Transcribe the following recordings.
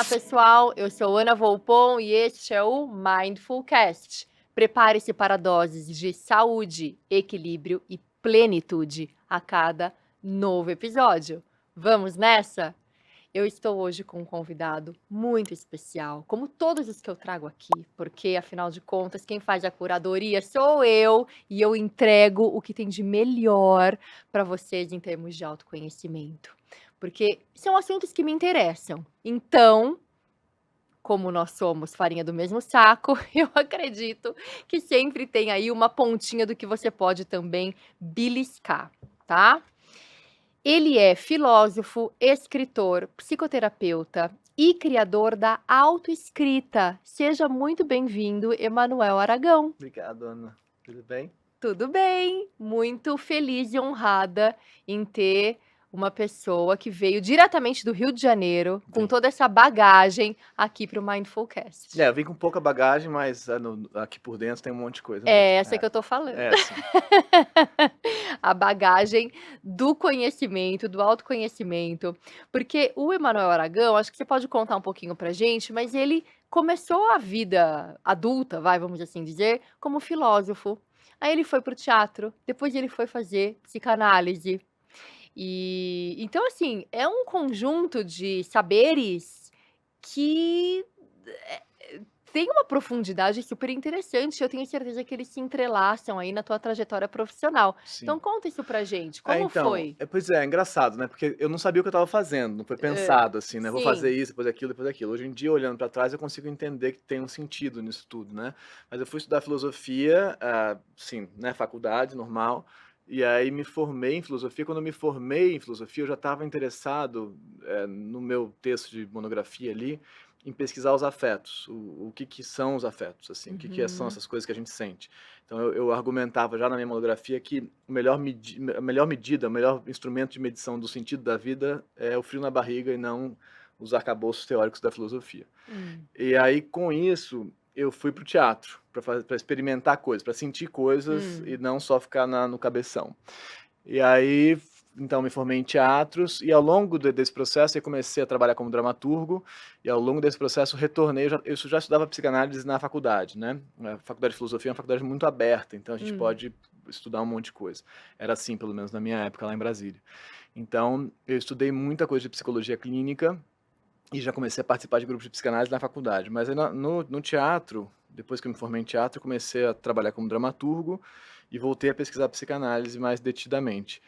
pessoal, eu sou Ana Volpon e este é o Mindful Cast. Prepare-se para doses de saúde, equilíbrio e plenitude a cada novo episódio. Vamos nessa? Eu estou hoje com um convidado muito especial, como todos os que eu trago aqui, porque, afinal de contas, quem faz a curadoria sou eu e eu entrego o que tem de melhor para vocês em termos de autoconhecimento. Porque são assuntos que me interessam. Então, como nós somos farinha do mesmo saco, eu acredito que sempre tem aí uma pontinha do que você pode também beliscar, tá? Ele é filósofo, escritor, psicoterapeuta e criador da autoescrita. Seja muito bem-vindo, Emanuel Aragão. Obrigado, Ana. Tudo bem? Tudo bem, muito feliz e honrada em ter uma pessoa que veio diretamente do Rio de Janeiro, com Vim. toda essa bagagem aqui para o Mindfulcast. Eu vim com pouca bagagem, mas aqui por dentro tem um monte de coisa É mesmo. essa que eu tô falando. Sim. A bagagem do conhecimento, do autoconhecimento. Porque o Emanuel Aragão, acho que você pode contar um pouquinho pra gente, mas ele começou a vida adulta, vamos assim dizer, como filósofo. Aí ele foi pro teatro, depois ele foi fazer psicanálise. E então, assim, é um conjunto de saberes que tem uma profundidade super interessante. Eu tenho certeza que eles se entrelaçam aí na tua trajetória profissional. Então Sim. conta isso pra gente, como Então, foi? pois é engraçado, né, porque eu não sabia o que eu estava fazendo, não foi pensado assim, né, vou fazer Sim. isso, depois aquilo. Hoje em dia, olhando para trás, eu consigo entender que tem um sentido nisso tudo, né. Mas eu fui estudar filosofia, sim, né, faculdade normal, e aí me formei em filosofia. Quando eu me formei em filosofia, eu já estava interessado, no meu texto de monografia ali, em pesquisar os afetos, o que são os afetos, assim, o que são Uhum. essas coisas que a gente sente. Então eu argumentava já na minha monografia que a melhor medida, o melhor instrumento de medição do sentido da vida é o frio na barriga e não os arcabouços teóricos da filosofia. Hum. E aí, com isso, eu fui para o teatro, para experimentar coisas, para sentir coisas e não só ficar no cabeção. E aí, então, me formei em teatros e ao longo desse processo eu comecei a trabalhar como dramaturgo e ao longo desse processo retornei, eu já estudava psicanálise na faculdade, né, a faculdade de filosofia é uma faculdade muito aberta, então a gente pode estudar um monte de coisa. Era assim, pelo menos na minha época lá em Brasília. Então, eu estudei muita coisa de psicologia clínica e já comecei a participar de grupos de psicanálise na faculdade, mas aí no teatro, depois que eu me formei em teatro, eu comecei a trabalhar como dramaturgo e voltei a pesquisar psicanálise mais detidamente.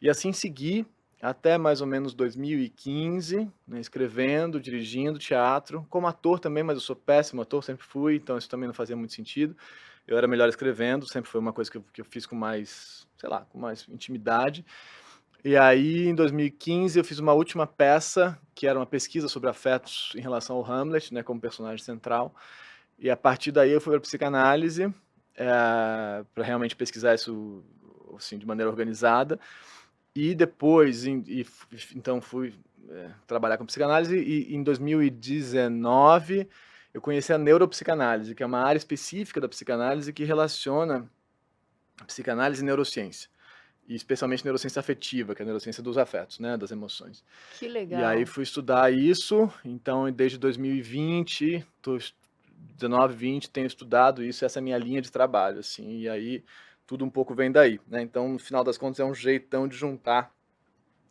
E assim segui até mais ou menos 2015, né, escrevendo, dirigindo teatro, como ator também, mas eu sou péssimo ator, sempre fui, então isso também não fazia muito sentido. Eu era melhor escrevendo, sempre foi uma coisa que eu fiz com mais, sei lá, com mais intimidade. E aí, em 2015, eu fiz uma última peça, que era uma pesquisa sobre afetos em relação ao Hamlet, né, como personagem central. E a partir daí eu fui para psicanálise, para realmente pesquisar isso, assim, de maneira organizada. E depois, então fui trabalhar com psicanálise e em 2019 eu conheci a neuropsicanálise, que é uma área específica da psicanálise que relaciona psicanálise e neurociência. E especialmente neurociência afetiva, que é a neurociência dos afetos, né, das emoções. Que E aí legal. fui estudar isso, então desde 2020, 19, 20, tenho estudado isso, essa é a minha linha de trabalho, assim, e aí tudo um pouco vem daí, né, então no final das contas é um jeitão de juntar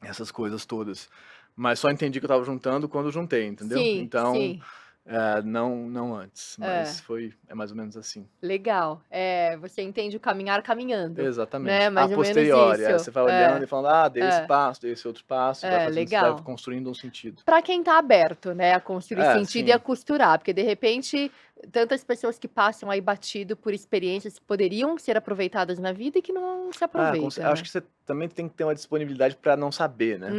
essas coisas todas. Mas só entendi que eu estava juntando quando juntei, entendeu? Sim, Então, sim. não antes, mas É. é mais ou menos assim. Legal. Você entende o caminhar caminhando, né, Exatamente. A mais ou menos posteriori, isso. você vai olhando e falando: dei esse É, passo, dei esse outro passo, e vai fazendo, você vai legal. construindo um sentido. Para quem tá aberto, né, a construir sentido e a Sim. costurar, porque de repente tantas pessoas que passam aí batido por experiências que poderiam ser aproveitadas na vida e que não se aproveita, Acho né. que você também tem que ter uma disponibilidade para não saber, né,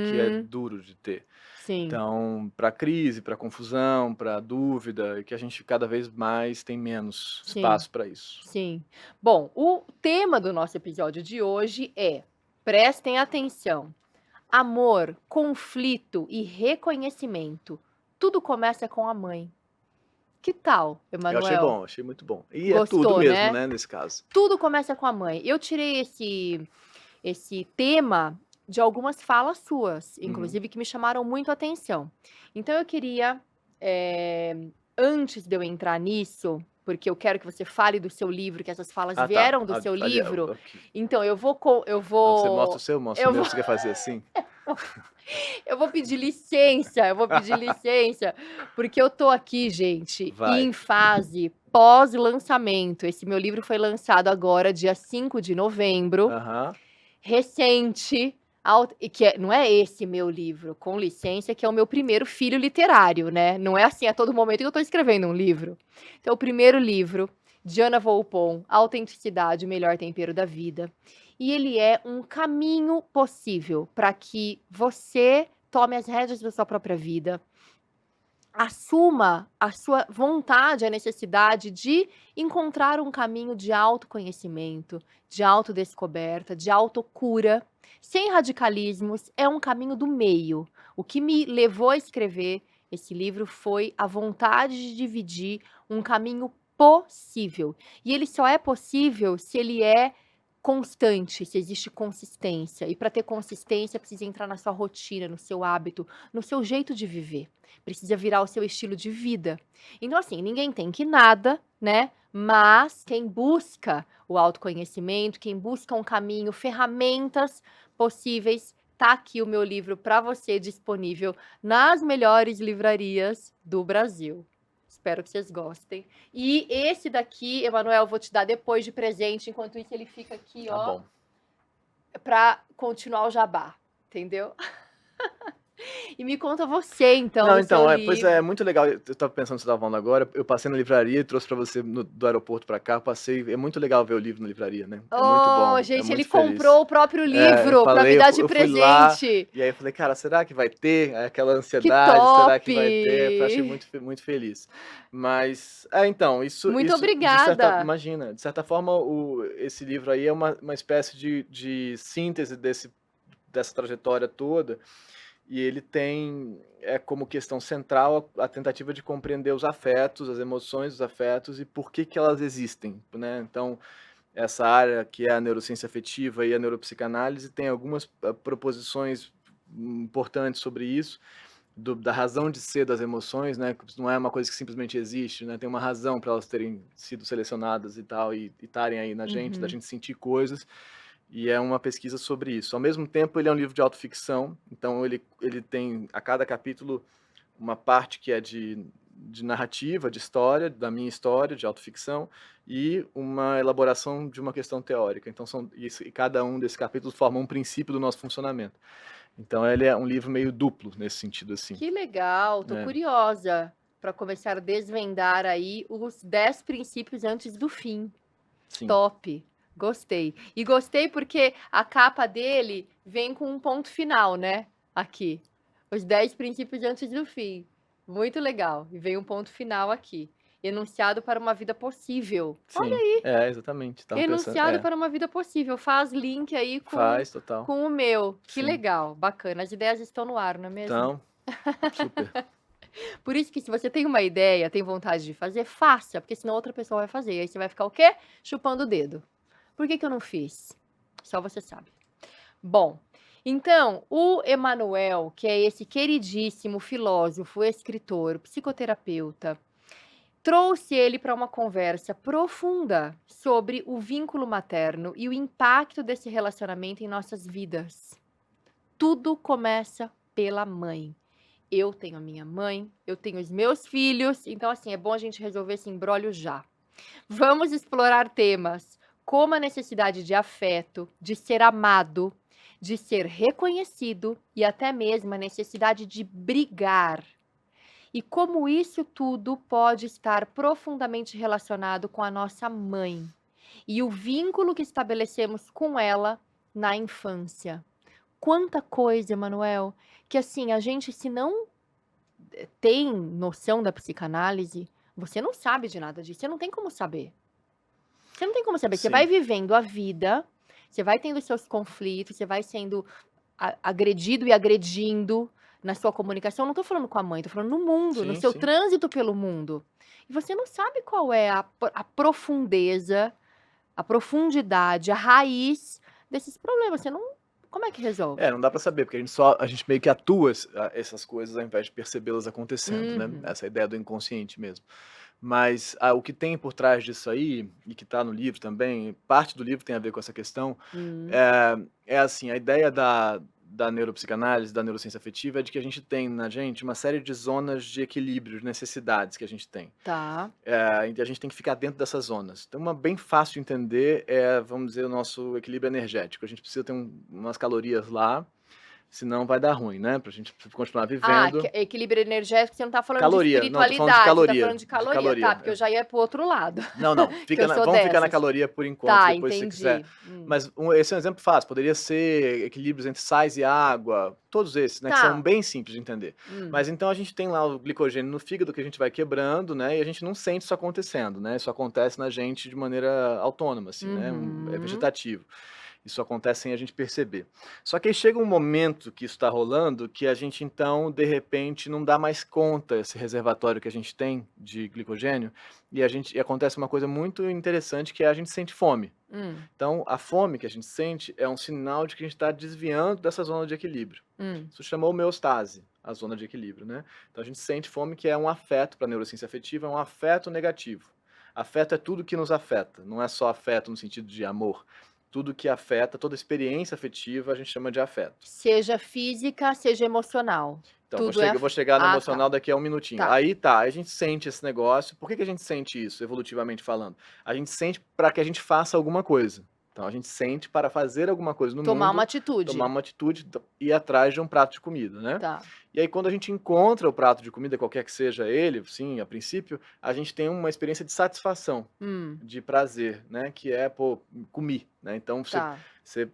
que é Uhum. duro de ter. Sim, Então, para crise, para confusão, para dúvida, e que a gente cada vez mais tem menos sim, espaço para isso. sim. Bom, o tema do nosso episódio de hoje é, prestem atenção, amor, conflito e reconhecimento, tudo começa com a mãe. Que tal, Eu achei Emanuel? bom, achei muito bom. E é tudo Gostou, mesmo, né? né, nesse caso. Tudo começa com a mãe. Eu tirei esse tema de algumas falas suas, Uhum. inclusive que me chamaram muito a atenção. Então eu queria, antes de eu entrar nisso, porque eu quero que você fale do seu livro, que essas falas Ah, tá. vieram do seu Ali, livro, ok. então eu Ah, você mostra o vou seu, mostra o eu meu. vou Você quer fazer assim? eu vou pedir licença, eu vou pedir licença, porque eu tô aqui, gente, Vai. em fase pós-lançamento. Esse meu livro foi lançado agora, dia 5 de novembro, Aham. recente, e que não é esse meu livro, com licença, que é o meu primeiro filho literário, né? Não é assim a todo momento que eu tô escrevendo um livro. Então, o primeiro livro, Diana Volpon, Autenticidade, o Melhor Tempero da Vida. E ele é um caminho possível para que você tome as rédeas da sua própria vida, assuma a sua vontade, a necessidade de encontrar um caminho de autoconhecimento, de autodescoberta, de autocura, sem radicalismos, é um caminho do meio. O que me levou a escrever esse livro foi a vontade de dividir um caminho possível. E ele só é possível se ele é constante, se existe consistência. E para ter consistência, precisa entrar na sua rotina, no seu hábito, no seu jeito de viver. Precisa virar o seu estilo de vida. Então, assim, ninguém tem que nada, né? Mas quem busca o autoconhecimento, quem busca um caminho, ferramentas possíveis, tá aqui o meu livro para você disponível nas melhores livrarias do Brasil. Espero que vocês gostem. E esse daqui, Emanuel, eu vou te dar depois de presente. Enquanto isso, ele fica aqui, Tá ó, bom. para continuar o jabá. Entendeu? E me conta você, então, Não, do seu então, pois é, livro. muito legal. Eu estava pensando que você estava falando agora. Eu passei na livraria e trouxe para você do aeroporto para cá. Eu passei. É muito legal ver o livro na livraria, né? É muito Oh, bom. É gente, ele muito feliz. comprou o próprio É, eu livro para me falei, dar de eu fui lá presente. e aí eu falei, cara, será que vai ter? Aí aquela Que ansiedade, será top! que vai ter? Eu achei muito feliz. Mas, então, Muito isso de certa, obrigada. imagina, de certa forma, esse livro aí é uma espécie de síntese dessa trajetória toda. E ele tem como questão central a tentativa de compreender os afetos, as emoções dos afetos e por que elas existem, né? Então, essa área que é a neurociência afetiva e a neuropsicanálise tem algumas proposições importantes sobre isso, da razão de ser das emoções, né? Não é uma coisa que simplesmente existe, né? Tem uma razão para elas terem sido selecionadas e tal, e estarem aí na gente, da Uhum. gente sentir coisas. E é uma pesquisa sobre isso. Ao mesmo tempo, ele é um livro de autoficção, então ele tem a cada capítulo uma parte que é de narrativa, de história, da minha história, de autoficção, e uma elaboração de uma questão teórica. Então, e cada um desses capítulos forma um princípio do nosso funcionamento. Então, ele é um livro meio duplo nesse sentido, assim. Que legal, tô É, curiosa para começar a desvendar aí os 10 princípios antes do fim. sim. Top, gostei. E gostei porque a capa dele vem com um ponto final, né? Aqui. Os 10 princípios antes do fim. Muito legal. E vem um ponto final aqui. Enunciado para uma vida possível. Sim, exatamente. Estava pensando, Enunciado para uma vida possível. Faz link aí faz total. com o meu. Que Sim. legal, bacana. As ideias estão no ar, não é mesmo? Então, super. Por isso que se você tem uma ideia, tem vontade de fazer, faça, porque senão outra pessoa vai fazer. Aí você vai ficar o quê? Chupando o dedo. Por que eu não fiz? Só você sabe. Bom, então, o Emanuel, que é esse queridíssimo filósofo, escritor, psicoterapeuta, trouxe ele para uma conversa profunda sobre o vínculo materno e o impacto desse relacionamento em nossas vidas. Tudo começa pela mãe. Eu tenho a minha mãe, eu tenho os meus filhos, então assim, é bom a gente resolver esse imbróglio já. Vamos explorar temas como a necessidade de afeto, de ser amado, de ser reconhecido e até mesmo a necessidade de brigar. E como isso tudo pode estar profundamente relacionado com a nossa mãe e o vínculo que estabelecemos com ela na infância. Quanta coisa, Emanuel, que assim, a gente, se não tem noção da psicanálise, você não sabe de nada disso, você não tem como saber. Você não tem como saber, você vai Sim. vivendo a vida, você vai tendo seus conflitos, você vai sendo agredido e agredindo na sua comunicação. Não tô falando com a mãe, tô falando no mundo, no Sim, seu sim. trânsito pelo mundo. E você não sabe qual é a profundeza, a profundidade, a raiz desses problemas. Você não Como é que resolve? Não dá pra saber, porque a gente meio que atua essas coisas ao invés de percebê-las acontecendo, né, Uhum. essa ideia do inconsciente mesmo. Mas, o que tem por trás disso aí, e que tá no livro também, parte do livro tem a ver com essa questão, Hum, é assim, a ideia da neuropsicanálise, da neurociência afetiva, é de que a gente tem na gente uma série de zonas de equilíbrio, de necessidades que a gente tem. tá. E a gente tem que ficar dentro dessas zonas. Então, uma bem fácil de entender é, vamos dizer, o nosso equilíbrio energético. A gente precisa ter umas calorias lá, senão vai dar ruim, né, pra gente continuar Ah, vivendo. equilíbrio energético, você não tá falando de Caloria, não, tô falando de espiritualidade, você tá falando caloria, de de caloria. Tá, caloria. porque eu já ia para o outro lado, Não, não, que eu sou vamos ficar na dessas. caloria por enquanto, Tá, depois se você quiser. entendi. Mas esse é um exemplo fácil, poderia ser equilíbrios entre sais e água, todos esses, né, que são Tá. bem simples de entender. Hum. Mas então a gente tem lá o glicogênio no fígado que a gente vai quebrando, né, e a gente não sente isso acontecendo, né, isso acontece na gente de maneira autônoma, assim, né, é Uhum. vegetativo. Isso acontece sem a gente perceber. Só que aí chega um momento que isso está rolando, que a gente então, de repente, não dá mais conta esse reservatório que a gente tem de glicogênio, e acontece uma coisa muito interessante, que é a gente sente fome. Hum. Então, a fome que a gente sente é um sinal de que a gente está desviando dessa zona de equilíbrio. Hum. Isso chama homeostase, a zona de equilíbrio, né? Então a gente sente fome, que é um afeto, para a neurociência afetiva, é um afeto negativo. Afeto é tudo que nos afeta, não é só afeto no sentido de amor. Tudo que afeta, toda experiência afetiva, a gente chama de afeto. Seja física, seja emocional. Então, Tudo é eu vou af chegar no tá, emocional daqui a um minutinho. tá. Aí tá, a gente sente esse negócio. Por que a gente sente isso, evolutivamente falando? A gente sente para que a gente faça alguma coisa. Então a gente sente para fazer alguma coisa no Tomar uma mundo, tomar atitude. uma atitude, ir atrás de um prato de comida, né. Tá. E aí quando a gente encontra o prato de comida, qualquer que seja ele, sim, a princípio, a gente tem uma experiência de satisfação, Hum. de prazer, né, que é: "Pô, comi", né. Então Tá. você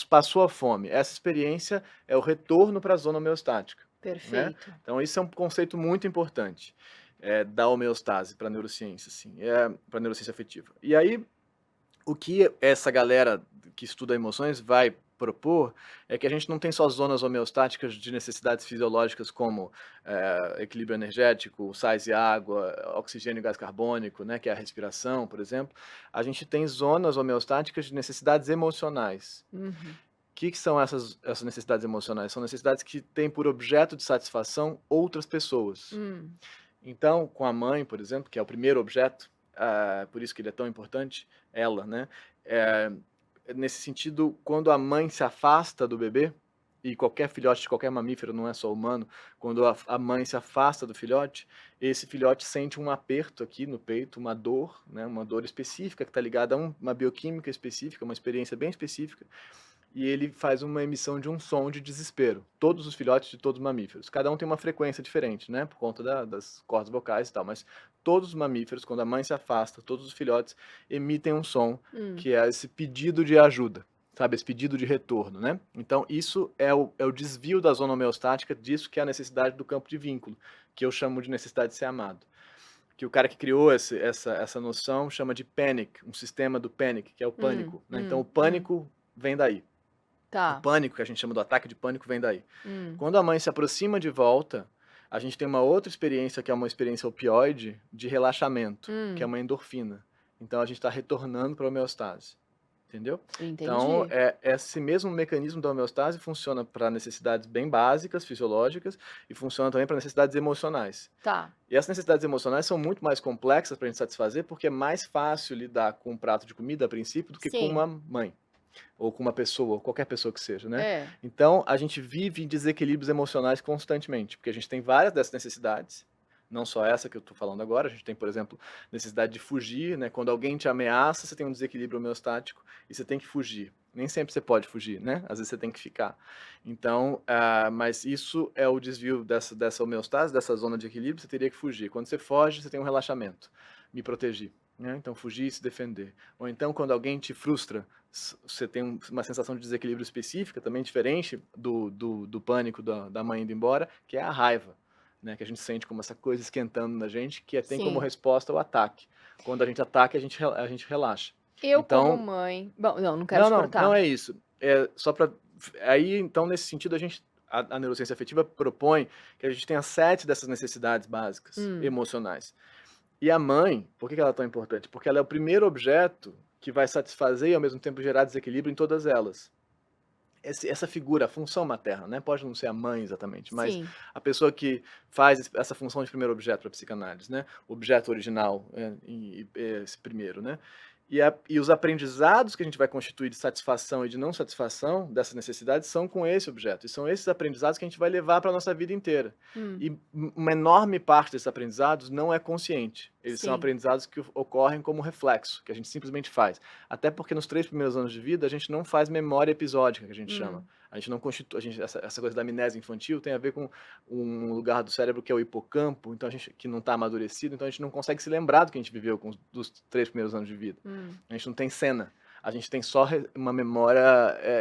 passou a fome. Essa experiência é o retorno para a zona homeostática, né. Perfeito. Então isso é um conceito muito importante, da homeostase para a neurociência, assim, pra neurociência afetiva. E aí, o que essa galera que estuda emoções vai propor é que a gente não tem só zonas homeostáticas de necessidades fisiológicas como, equilíbrio energético, sais e água, oxigênio e gás carbônico, né, que é a respiração, por exemplo. A gente tem zonas homeostáticas de necessidades emocionais. Uhum. Que são essas necessidades emocionais? São necessidades que têm por objeto de satisfação outras pessoas. Hum. Então, com a mãe, por exemplo, que é o primeiro objeto, por isso que ele é tão importante, ela, né, eh, nesse sentido, quando a mãe se afasta do bebê, e qualquer filhote de qualquer mamífero, não é só humano, quando a mãe se afasta do filhote, esse filhote sente um aperto aqui no peito, uma dor, né, uma dor específica que está ligada a uma bioquímica específica, uma experiência bem específica, e ele faz uma emissão de um som de desespero. Todos os filhotes de todos os mamíferos. Cada um tem uma frequência diferente, né, por conta das cordas vocais e tal, mas todos os mamíferos, quando a mãe se afasta, todos os filhotes emitem um som, Hum. que é esse pedido de ajuda, sabe, esse pedido de retorno, né. Então isso é o desvio da zona homeostática disso, que é a necessidade do campo de vínculo, que eu chamo de necessidade de ser amado. Que o cara que criou essa noção chama de panic, um sistema do panic, que é o pânico, né. Então o Hum. pânico vem daí. O Tá. pânico, que a gente chama do ataque de pânico, vem daí. Hum. Quando a mãe se aproxima de volta, a gente tem uma outra experiência, que é uma experiência opioide, de relaxamento, que é Hum. uma endorfina. Então a gente está retornando para a homeostase, entendeu? Então, Entendi. esse mesmo mecanismo da homeostase funciona para necessidades bem básicas, fisiológicas, e funciona também para necessidades emocionais. Tá. E essas necessidades emocionais são muito mais complexas para a gente satisfazer, porque é mais fácil lidar com um prato de comida, a princípio, do que com Sim. uma mãe. Ou com uma pessoa, ou qualquer pessoa que seja, né. É. Então, a gente vive em desequilíbrios emocionais constantemente, porque a gente tem várias dessas necessidades, não só essa que eu estou falando agora, a gente tem, por exemplo, necessidade de fugir, né, quando alguém te ameaça, você tem um desequilíbrio homeostático e você tem que fugir. Nem sempre você pode fugir, né, às vezes você tem que ficar. Então, mas isso é o desvio dessa homeostase, dessa zona de equilíbrio, você teria que fugir. Quando você foge, você tem um relaxamento, me proteger, né, então fugir e se defender. Ou então quando alguém te frustra, você tem uma sensação de desequilíbrio específica, também diferente do pânico da mãe indo embora, que é a raiva, né, que a gente sente como essa coisa esquentando na gente, que tem como Sim. resposta o ataque. Quando a gente ataca, a gente relaxa. Eu como Então mãe bom, não quero não, te não cortar. é isso. Só para aí, então, nesse sentido, a neurociência afetiva propõe que a gente tenha 7 dessas necessidades básicas, Hum. emocionais. E a mãe, por que ela é tão importante? Porque ela é o primeiro objeto que vai satisfazer e, ao mesmo tempo, gerar desequilíbrio em todas elas. essa figura, a função materna, né? Pode não ser a mãe exatamente, mas Sim. a pessoa que faz essa função de primeiro objeto para a psicanálise, né? O objeto original, esse primeiro, né? E os aprendizados que a gente vai constituir de satisfação e de não satisfação dessas necessidades são com esse objeto. E são esses aprendizados que a gente vai levar para a nossa vida inteira. Hum, E uma enorme parte desses aprendizados não é consciente. Eles são sim. aprendizados que ocorrem como reflexo, que a gente simplesmente faz. Até porque nos 3 primeiros anos de vida a gente não faz memória episódica, que a gente chama. Hum, A gente não constitui, essa coisa da amnésia infantil tem a ver com um lugar do cérebro que é o hipocampo, então a gente que não está amadurecido, então a gente não consegue se lembrar do que a gente viveu dos 3 primeiros anos de vida. hum. A gente não tem cena, a gente tem só uma memória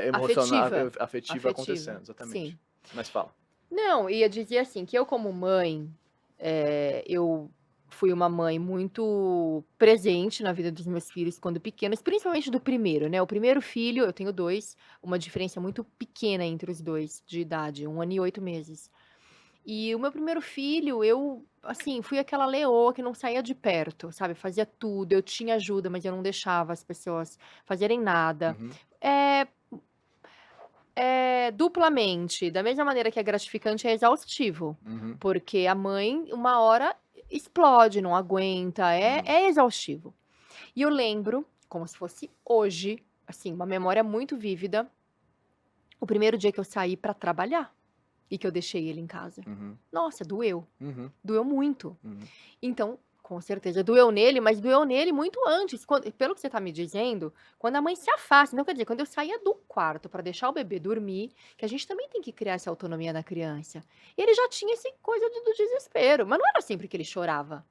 emocional, Afetiva. afetiva acontecendo, Sim. exatamente. Mas fala. Não, ia dizer assim, que eu como mãe, eu fui uma mãe muito presente na vida dos meus filhos quando pequenos, principalmente do primeiro, né, o primeiro filho, eu tenho 2, uma diferença muito pequena entre os 2 de idade, 1 ano e 8 meses. E o meu primeiro filho, eu, assim, fui aquela leoa que não saía de perto, sabe, fazia tudo, eu tinha ajuda, mas eu não deixava as pessoas fazerem nada. Uhum, É duplamente, da mesma maneira que é gratificante, é exaustivo, uhum, porque a mãe, uma hora, explode, não aguenta, uhum, é exaustivo. E eu lembro, como se fosse hoje, assim, uma memória muito vívida, o primeiro dia que eu saí pra trabalhar e que eu deixei ele em casa. uhum, Nossa, doeu, uhum, doeu muito. uhum, Então, com certeza doeu nele, mas doeu nele muito antes. Pelo que você tá me dizendo, quando a mãe se afasta. Então, quer dizer, quando eu saía do quarto para deixar o bebê dormir, que a gente também tem que criar essa autonomia da criança. Ele já tinha essa coisa do desespero, mas não era sempre que ele chorava.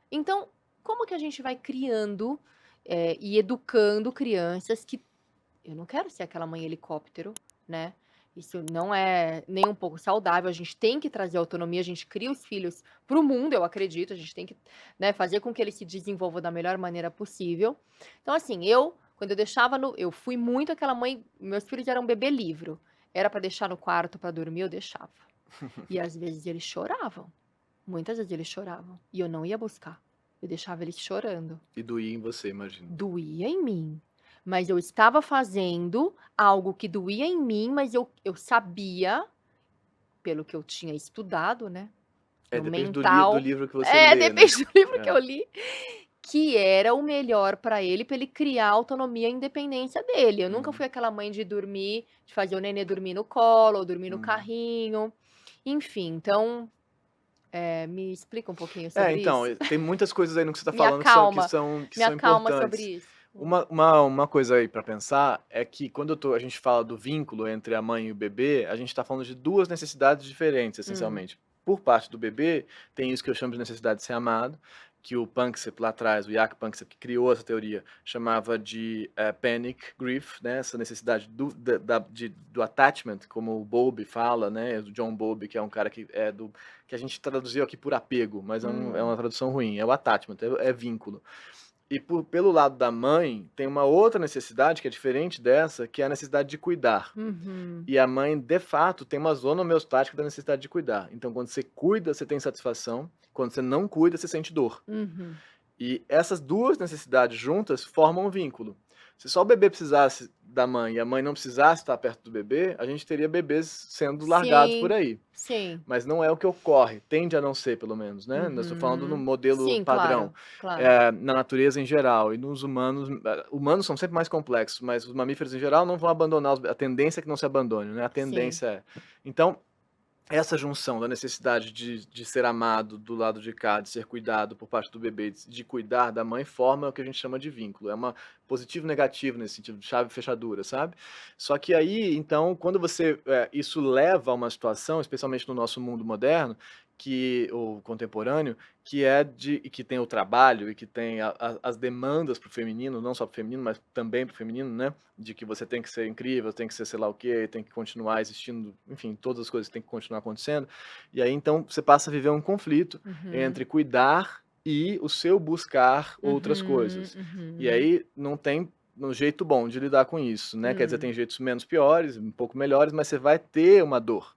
Então, como que a gente vai criando e educando crianças que eu não quero ser aquela mãe helicóptero, né? Isso não é nem um pouco saudável. A gente tem que trazer autonomia, a gente cria os filhos para o mundo, eu acredito. A gente tem que, né, fazer com que eles se desenvolvam da melhor maneira possível. Então, assim, quando eu deixava eu fui muito aquela mãe. Meus filhos eram bebê livro. Era para deixar no quarto para dormir, eu deixava. E às vezes eles choravam. Muitas vezes eles choravam. E eu não ia buscar. Eu deixava eles chorando. E doía em você, imagino. Doía em mim, mas eu estava fazendo algo que doía em mim, mas eu sabia, pelo que eu tinha estudado, né, no Depende do mental livro que você lê, né. depende do livro que eu É. li, que era o melhor para ele criar a autonomia e a independência dele. Eu nunca Uhum, fui aquela mãe de dormir, de fazer o nenê dormir no colo ou dormir no uhum. carrinho, enfim, então, me explica um pouquinho sobre Então, isso? tem muitas coisas aí no que você está Me falando que são que acalma, são que me são acalma sobre importantes. isso. Uma coisa aí para pensar é que quando a gente fala do vínculo entre a mãe e o bebê, a gente está falando de 2 necessidades diferentes, Hum, essencialmente. Por parte do bebê, tem isso que eu chamo de necessidade de ser amado, que o Panksepp lá atrás, o Jaak Panksepp, que criou essa teoria, chamava de panic grief, né, essa necessidade do attachment, como o Bowlby fala, né, o John Bowlby, que é um cara que a gente traduziu aqui por apego, mas é hum. uma tradução ruim, é o attachment, é vínculo. E pelo lado da mãe, tem uma outra necessidade que é diferente dessa, que é a necessidade de cuidar. Uhum, E a mãe, de fato, tem uma zona homeostática da necessidade de cuidar. Então, quando você cuida, você tem satisfação. Quando você não cuida, você sente dor. uhum. E essas 2 necessidades juntas formam um vínculo. Se só o bebê precisasse da mãe e a mãe não precisasse estar perto do bebê, a gente teria bebês sendo largados por Sim, aí. sim. Mas não é o que ocorre, tende a não ser, pelo menos, né? Eu estou falando no Uhum. modelo Sim, padrão, claro, claro. na natureza em geral. E nos humanos, humanos são sempre mais complexos, mas os mamíferos em geral não vão abandonar, a tendência é que não se abandone, né? A Sim. tendência é. Então, essa junção da necessidade de ser amado do lado de cá, de ser cuidado por parte do bebê, de cuidar da mãe, forma o que a gente chama de vínculo. É uma positivo e negativo nesse sentido, de chave e fechadura, sabe? Só que aí, então, quando você, isso leva a uma situação, especialmente no nosso mundo moderno, o contemporâneo, que tem o trabalho e que tem as demandas para o feminino, não só para o feminino, mas também para o feminino, né? De que você tem que ser incrível, tem que ser sei lá o quê, tem que continuar existindo, enfim, todas as coisas têm que continuar acontecendo. E aí, então, você passa a viver um conflito Uhum. entre cuidar e o seu buscar outras Uhum, coisas. E uhum. aí não tem um jeito bom de lidar com isso, né? Quer dizer, Hum. tem jeitos menos piores, um pouco melhores, mas você vai ter uma dor.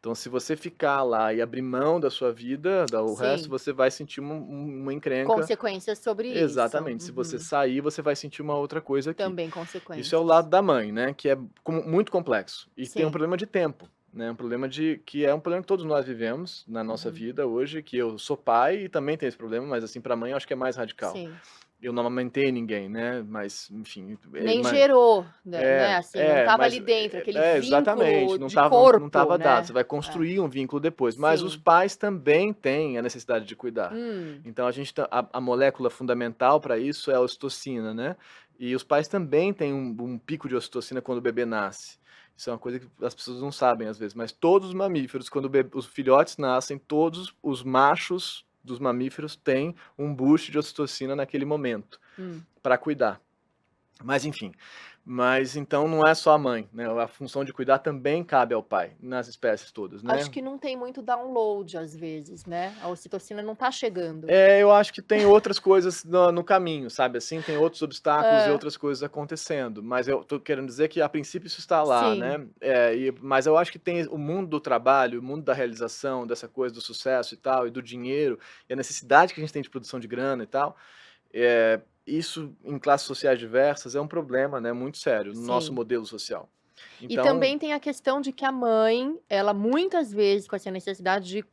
Então, se você ficar lá e abrir mão da sua vida, o resto, Sim. você vai sentir uma encrenca. Consequências sobre isso. Exatamente. Se você Uhum. sair, você vai sentir uma outra coisa aqui. Também Isso é o consequências. lado da mãe, né, que é muito complexo. E tem um Sim. problema de tempo, né, um problema que é um problema que todos nós vivemos na nossa Uhum. vida hoje, que eu sou pai e também tenho esse problema, mas, assim, para mãe eu acho que é mais radical. Sim. Eu não amamentei ninguém, né, mas enfim, Nem mas gerou, né, assim, não estava mas ali dentro, aquele exatamente, vínculo não de estava não corpo, estava dado, você né. vai É. construir um vínculo depois, mas os Sim. pais também têm a necessidade de cuidar. Hum. Então a gente a molécula fundamental para isso é a ocitocina, né, e os pais também têm um pico de ocitocina quando o bebê nasce. Isso é uma coisa que as pessoas não sabem às vezes, mas todos os mamíferos, quando os filhotes nascem, todos os machos dos mamíferos têm um boost de ocitocina naquele momento, Hum. para cuidar. Mas enfim, mas então não é só a mãe, né, a função de cuidar também cabe ao pai, nas espécies todas, Acho né. que não tem muito download às vezes, né, a ocitocina não tá chegando. Eu acho que tem outras coisas no caminho, sabe, assim, tem outros obstáculos e Hã. outras coisas acontecendo, mas eu tô querendo dizer que a princípio isso está lá, Sim. né, mas eu acho que tem o mundo do trabalho, o mundo da realização, dessa coisa do sucesso e tal, e do dinheiro, e a necessidade que a gente tem de produção de grana e tal, isso em classes sociais diversas é um problema, né, muito sério no nosso Sim. modelo social. E Então também tem a questão de que a mãe, ela muitas vezes com essa necessidade de,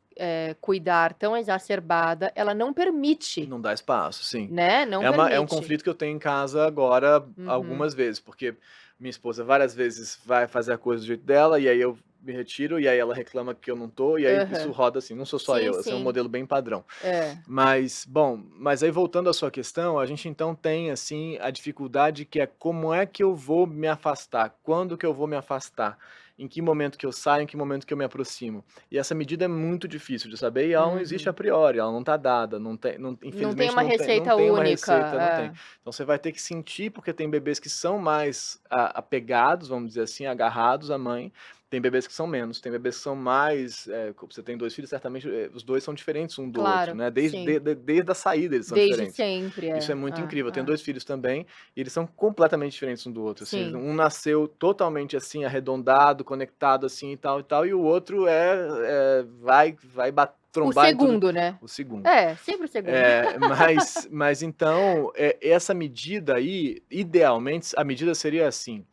cuidar tão exacerbada, ela não permite, não dá espaço, sim. né, não É um permite. conflito que eu tenho em casa agora Uhum. algumas vezes, porque minha esposa várias vezes vai fazer a coisa do jeito dela, e aí eu me retiro, e aí ela reclama que eu não tô, e aí isso Aham. roda assim, não sou só Sim, eu, esse é um sim. modelo bem padrão. É. Mas, bom, mas aí voltando à sua questão, a gente então tem, assim, a dificuldade que é como é que eu vou me afastar? Quando que eu vou me afastar? Em que momento que eu saio, em que momento que eu me aproximo? E essa medida é muito difícil de saber e ela não existe a Uhum. priori, ela não está dada, Não tem infelizmente uma não receita tem uma única. receita, não tem. É. Então você vai ter que sentir, porque tem bebês que são mais apegados, vamos dizer assim, agarrados à mãe, tem bebês que são menos, tem bebês que são mais, você tem 2 filhos, certamente, os 2 são diferentes um do outro, Claro, né, sim. desde a saída eles são Desde diferentes. sempre, Isso é é. muito É, incrível, eu tenho é. 2 filhos também, e eles são completamente diferentes um do outro, assim, Sim. um nasceu totalmente, assim, arredondado, conectado, assim, e tal, e o outro vai O trombar em tudo, segundo, né. o segundo. É, sempre o segundo. Mas então, essa medida aí, idealmente, a medida seria assim,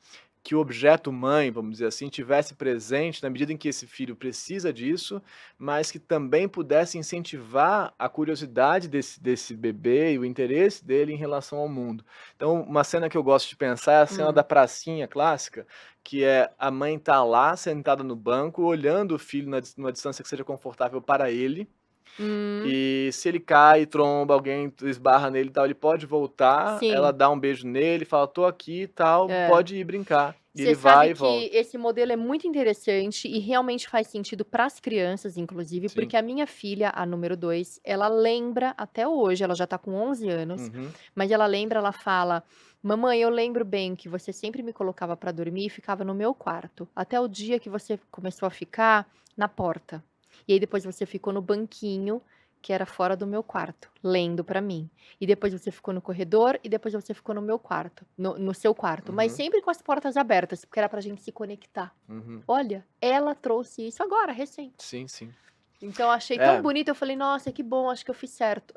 que o objeto mãe, vamos dizer assim, tivesse presente na medida em que esse filho precisa disso, mas que também pudesse incentivar a curiosidade desse bebê e o interesse dele em relação ao mundo. Então, uma cena que eu gosto de pensar é a cena da Hum. pracinha clássica, que é a mãe tá lá sentada no banco, olhando o filho numa distância que seja confortável para ele, Hum. e se ele cai, tromba, alguém esbarra nele e tal, ele pode voltar, ela Sim. dá um beijo nele, fala: "Tô aqui e tal, É. pode ir brincar". E Você ele sabe vai e que volta. esse modelo é muito interessante e realmente faz sentido para as crianças, inclusive, Sim. porque a minha filha, a número 2, ela lembra até hoje, ela já tá com 11 anos, Uhum. mas ela lembra, ela fala: "Mamãe, eu lembro bem que você sempre me colocava para dormir e ficava no meu quarto, até o dia que você começou a ficar na porta. E aí depois você ficou no banquinho, que era fora do meu quarto, lendo para mim. E depois você ficou no corredor e depois você ficou no meu quarto, no seu quarto, mas Uhum. sempre com as portas abertas, porque era pra gente se conectar". Uhum. Olha, ela trouxe isso agora, recente. Sim, sim. Então eu achei tão É. bonito, eu falei: "Nossa, que bom, acho que eu fiz certo".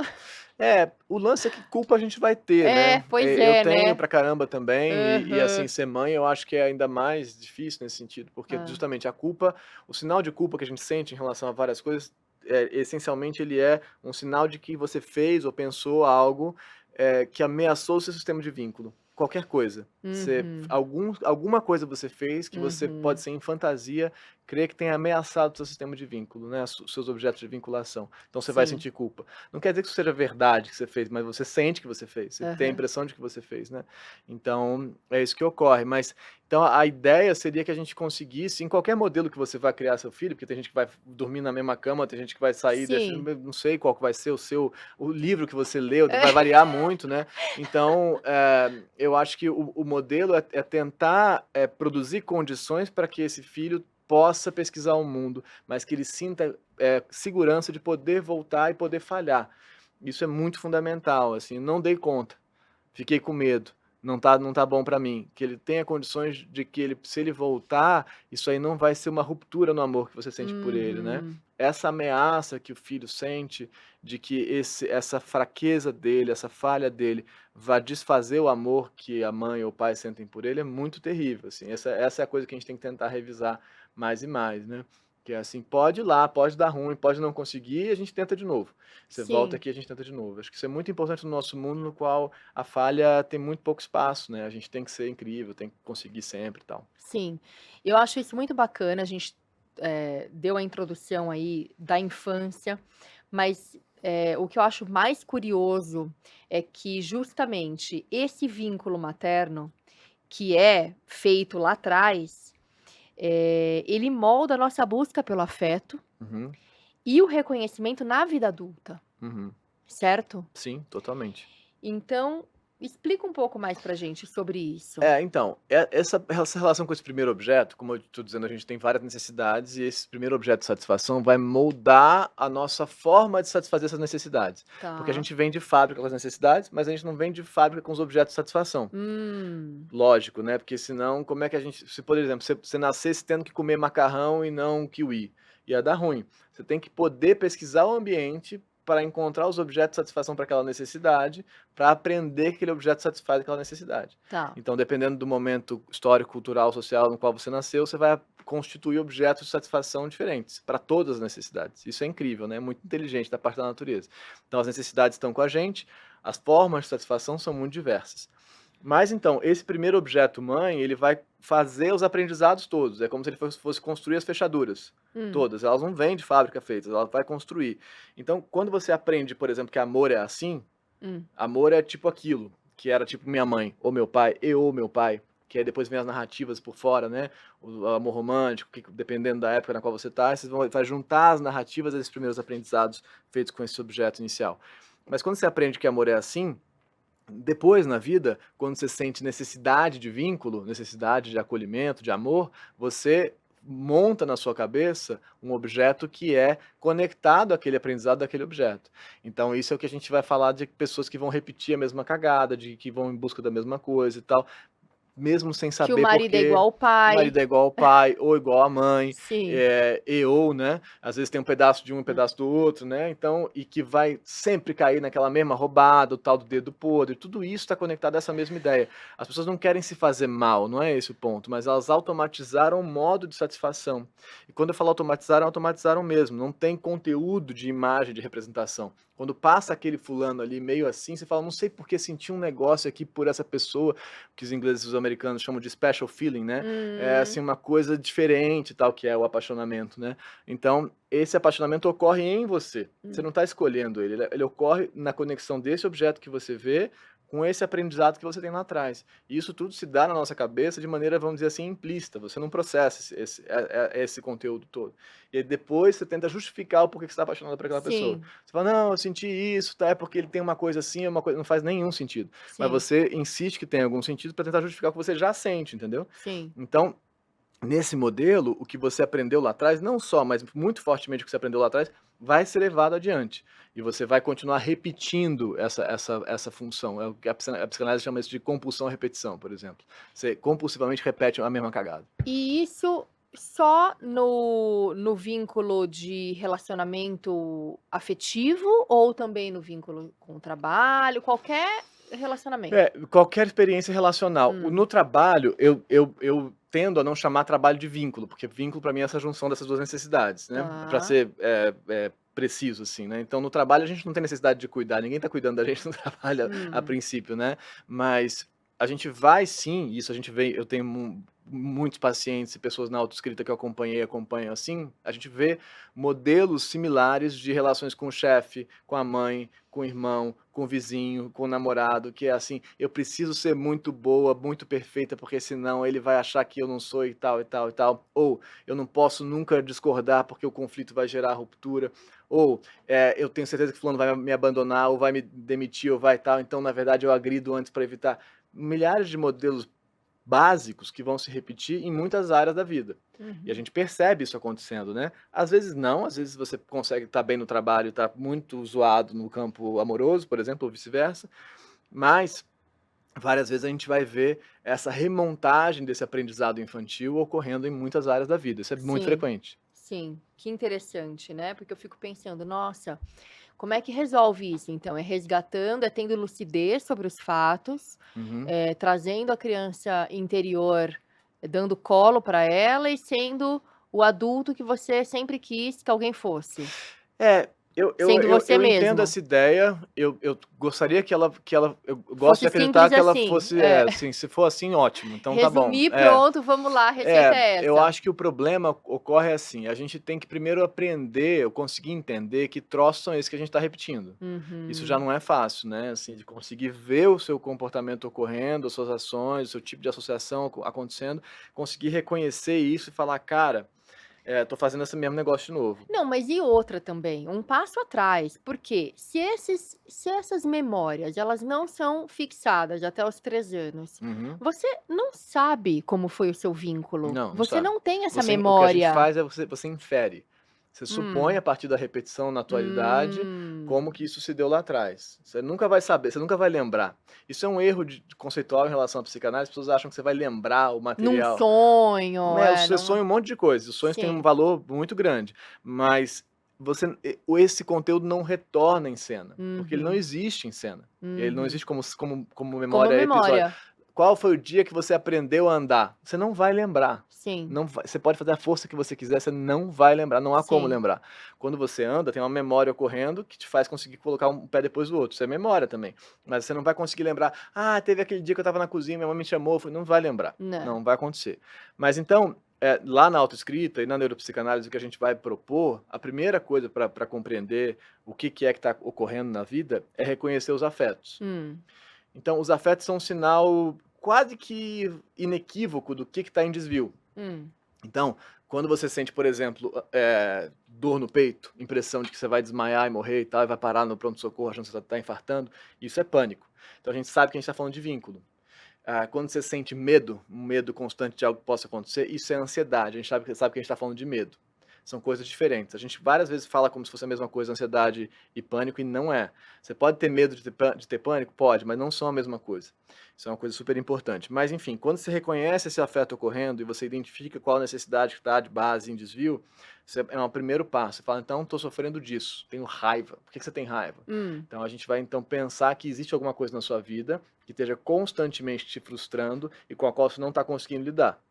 O lance é que culpa a gente vai ter, É, né. pois Eu é, tenho né. pra caramba também assim, Aham. ser mãe eu acho que é ainda mais difícil nesse sentido, porque Hã. justamente a culpa, o sinal de culpa que a gente sente em relação a várias coisas, essencialmente ele é um sinal de que você fez ou pensou algo, que ameaçou o seu sistema de vínculo, qualquer coisa. Uhum, Alguma coisa você fez que você pode uhum. ser em fantasia, crer que tenha ameaçado o seu sistema de vínculo, né, os seus objetos de vinculação. Então você vai Sim. sentir culpa. Não quer dizer que isso seja verdade que você fez, mas você sente que você fez, você tem a Aham. impressão de que você fez, né. Então, é isso que ocorre, mas então a ideia seria que a gente conseguisse, em qualquer modelo que você vai criar seu filho, porque tem gente que vai dormir na mesma cama, tem gente que vai sair, deixa Sim. não sei qual que vai ser o livro que você leu, vai variar muito, né. Então, eu acho que o modelo é tentar, produzir condições para que esse filho possa pesquisar o mundo, mas que ele sinta, segurança de poder voltar e poder falhar. Isso é muito fundamental, assim, não dei conta, fiquei com medo. não tá bom para mim, que ele tenha condições de que ele, se ele voltar, isso aí não vai ser uma ruptura no amor que você sente por ele, né. Uhum. Essa ameaça que o filho sente de que essa fraqueza dele, essa falha dele, vai desfazer o amor que a mãe ou o pai sentem por ele é muito terrível, assim, essa é a coisa que a gente tem que tentar revisar mais e mais, né. Que é assim, pode ir lá, pode dar ruim, pode não conseguir, a gente tenta de novo. Você volta Sim, aqui, a gente tenta de novo. Acho que isso é muito importante no nosso mundo no qual a falha tem muito pouco espaço, né, a gente tem que ser incrível, tem que conseguir sempre e tal. sim. Eu acho isso muito bacana, a gente, deu a introdução aí da infância, mas, o que eu acho mais curioso é que justamente esse vínculo materno, que é feito lá atrás, ele molda a nossa busca pelo afeto Uhum, e o reconhecimento na vida adulta, uhum. certo? Sim, totalmente. Então, explica um pouco mais pra gente sobre isso. É, então, essa relação com esse primeiro objeto, como eu estou dizendo, a gente tem várias necessidades e esse primeiro objeto de satisfação vai moldar a nossa forma de satisfazer essas necessidades. Porque a Tá. gente vem de fábrica com as necessidades, mas a gente não vem de fábrica com os objetos de satisfação. Hum. Lógico, né, porque senão como é que a gente se, por exemplo, você nascesse tendo que comer macarrão e não kiwi, ia dar ruim. Você tem que poder pesquisar o ambiente para encontrar os objetos de satisfação para aquela necessidade, para aprender que aquele objeto satisfaz aquela necessidade. Tá. Então, dependendo do momento histórico, cultural, social no qual você nasceu, você vai constituir objetos de satisfação diferentes para todas as necessidades. Isso é incrível, né, muito inteligente da parte da natureza. Então as necessidades estão com a gente, as formas de satisfação são muito diversas. Mas então, esse primeiro objeto mãe, ele vai fazer os aprendizados todos, é como se ele fosse construir as fechaduras, Hum, todas, elas não vêm de fábrica feitas, ela vai construir. Então, quando você aprende, por exemplo, que amor é assim, hum. amor é tipo aquilo, que era tipo minha mãe, ou meu pai, eu ou meu pai, que aí depois vem as narrativas por fora, né, o amor romântico, que dependendo da época na qual você tá, você vai juntar as narrativas desses primeiros aprendizados feitos com esse objeto inicial. Mas quando você aprende que amor é assim, depois na vida, quando você sente necessidade de vínculo, necessidade de acolhimento, de amor, você monta na sua cabeça um objeto que é conectado àquele aprendizado daquele objeto. Então isso é o que a gente vai falar de pessoas que vão repetir a mesma cagada, de que vão em busca da mesma coisa e tal. Mesmo sem Que o saber por marido é igual quê, ao o pai. marido é igual ao pai ou igual à mãe, Sim, e ou, né, às vezes tem um pedaço de um e um pedaço do outro, né, então e que vai sempre cair naquela mesma roubada, o tal do dedo podre, tudo isso está conectado a essa mesma ideia. As pessoas não querem se fazer mal, não é esse o ponto, mas elas automatizaram o modo de satisfação. E quando eu falo automatizaram, automatizaram mesmo, não tem conteúdo de imagem, de representação. Quando passa aquele fulano ali meio assim, você fala: "Não sei por que senti um negócio aqui por essa pessoa", que os ingleses e os americanos chamam de special feeling, né, é Hum, assim uma coisa diferente tal, que é o apaixonamento, né. Então, esse apaixonamento ocorre em você, você hum. não está escolhendo ele, ele ocorre na conexão desse objeto que você vê, com esse aprendizado que você tem lá atrás. E isso tudo se dá na nossa cabeça de maneira, vamos dizer assim, implícita, você não processa esse conteúdo todo. E aí depois você tenta justificar o porquê que você está apaixonado por aquela pessoa. Sim, Você fala: "Não, eu senti isso, tá, é porque ele tem uma coisa assim, é uma coisa", não faz nenhum sentido. Mas sim, você insiste que tem algum sentido para tentar justificar o que você já sente, entendeu? sim, Então, nesse modelo, o que você aprendeu lá atrás, não só, mas muito fortemente o que você aprendeu lá atrás, vai ser levado adiante. E você vai continuar repetindo essa função. É o que a psicanálise chama isso de compulsão à repetição, por exemplo. Você compulsivamente repete a mesma cagada. e isso só no vínculo de relacionamento afetivo ou também no vínculo com o trabalho, qualquer relacionamento? É, qualquer experiência relacional. Hum, No trabalho, eu tendo a não chamar trabalho de vínculo, porque vínculo para mim é essa junção dessas 2 necessidades, né, para tá. ser, preciso, assim, né. Então no trabalho a gente não tem necessidade de cuidar, ninguém tá cuidando da gente no trabalho a Hum, princípio, né, mas a gente vai sim, isso a gente vê, eu tenho muitos pacientes e pessoas na autoescrita que eu acompanhei e acompanho assim, a gente vê modelos similares de relações com o chefe, com a mãe, com o irmão, com o vizinho, com o namorado, que é assim: "Eu preciso ser muito boa, muito perfeita, porque senão ele vai achar que eu não sou e tal, e tal, e tal", ou "Eu não posso nunca discordar, porque o conflito vai gerar ruptura", ou "Eu tenho certeza que fulano vai me abandonar ou vai me demitir ou vai tal, então na verdade eu agrido antes para evitar". Milhares de modelos básicos que vão se repetir em muitas áreas da vida. E a uhum. gente percebe isso acontecendo, né. Às vezes não, às vezes você consegue estar bem no trabalho e estar muito zoado no campo amoroso, por exemplo, ou vice-versa, mas várias vezes a gente vai ver essa remontagem desse aprendizado infantil ocorrendo em muitas áreas da vida. Isso é muito Sim, frequente. sim. Que interessante, né? Porque eu fico pensando, nossa, como é que resolve isso então? É resgatando, é tendo lucidez sobre os fatos, Uhum. trazendo a criança interior, dando colo para ela e sendo o adulto que você sempre quis que alguém fosse, É, eu eu sendo eu você eu entendo mesmo. essa ideia, eu gostaria que ela eu gosto de Fosse acreditar simples que ela assim, fosse assim, se for assim, ótimo, então tá bom. resumir, pronto, vamos lá, a receita é Eu essa. acho que o problema ocorre assim, a gente tem que primeiro aprender ou conseguir entender que troços são esses que a gente está repetindo. Isso já Uhum. não é fácil, né, assim, de conseguir ver o seu comportamento ocorrendo, as suas ações, o seu tipo de associação acontecendo, conseguir reconhecer isso e falar: "Cara, tô fazendo esse mesmo negócio de novo". Não, mas e outra também, um passo atrás, porque se essas memórias, elas não são fixadas até os 3 anos, Uhum. você não sabe como foi o seu vínculo, Não, não você sabe. não tem essa O que a gente memória. faz é você infere. Você supõe Hum, a partir da repetição na atualidade, como hum, que isso se deu lá atrás. Você nunca vai saber, você nunca vai lembrar. Isso é um erro de conceitual em relação à psicanálise, as pessoas acham que você vai lembrar o num material. sonho, Você num sonha um monte de coisa, os sonhos têm um sim, valor muito grande, mas esse conteúdo não retorna em cena, porque ele não uhum, existe em cena. Ele não uhum. existe como Como memória episódio. memória, Qual foi o dia que você aprendeu a andar? Você não vai lembrar. sim, Não vai, você pode fazer a força que você quiser, você não vai lembrar, não há como sim, lembrar. Quando você anda, tem uma memória ocorrendo que te faz conseguir colocar um pé depois do outro. Isso é memória também. Mas você não vai conseguir lembrar, ah, teve aquele dia que eu estava na cozinha, minha mãe me chamou, não vai lembrar. né, Não vai acontecer. Mas então, lá na autoescrita e na neuropsicanálise, o que a gente vai propor, a primeira coisa para compreender o que é que está ocorrendo na vida é reconhecer os afetos. hum, Então, os afetos são um sinal quase que inequívoco do que está em desvio. hum, Então, quando você sente, por exemplo, dor no peito, impressão de que você vai desmaiar e morrer e tal, e vai parar no pronto-socorro achando que você está infartando, isso é pânico. Então a gente sabe que a gente está falando de vínculo. Quando você sente medo, um medo constante de algo que possa acontecer, isso é ansiedade. A gente sabe que a gente está falando de medo. São coisas diferentes. A gente várias vezes fala como se fosse a mesma coisa, ansiedade e pânico, e não é. Você pode ter medo de ter pânico? Pode, mas não são a mesma coisa. Isso é uma coisa super importante. Mas, enfim, quando você reconhece esse afeto ocorrendo e você identifica qual a necessidade que está de base em desvio, é um primeiro passo. Você fala, então, estou sofrendo disso, tenho raiva. Por que você tem raiva? hum, Então, a gente vai, então, pensar que existe alguma coisa na sua vida que esteja constantemente te frustrando e com a qual você não está conseguindo lidar.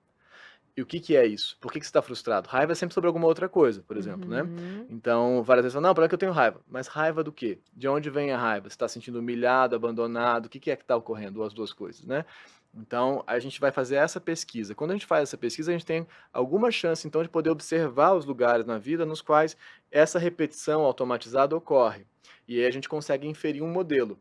E o que é isso? Por que você está frustrado? Raiva é sempre sobre alguma outra coisa, por exemplo, né? uhum, Então, várias vezes falam, não, por que eu tenho raiva? Mas raiva do quê? De onde vem a raiva? Você está se sentindo humilhado, abandonado? O que é que está ocorrendo? Ou as duas coisas, né? Então, a gente vai fazer essa pesquisa. Quando a gente faz essa pesquisa, a gente tem alguma chance, então, de poder observar os lugares na vida nos quais essa repetição automatizada ocorre. E aí a gente consegue inferir um modelo.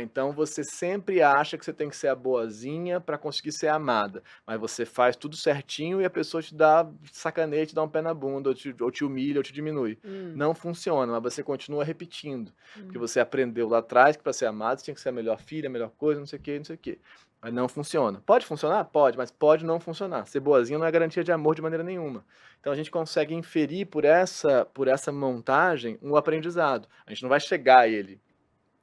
Então você sempre acha que você tem que ser a boazinha para conseguir ser amada, mas você faz tudo certinho e a pessoa te dá sacaneia, te dá um pé na bunda, ou te humilha, ou te diminui. hum, Não funciona, mas você continua repetindo, porque hum, você aprendeu lá atrás que para ser amado você tinha que ser a melhor filha, a melhor coisa, não sei o quê, não sei o quê. Mas não funciona. Pode funcionar? Pode, mas pode não funcionar. Ser boazinha não é garantia de amor de maneira nenhuma. Então a gente consegue inferir por essa montagem um aprendizado. A gente não vai chegar a ele,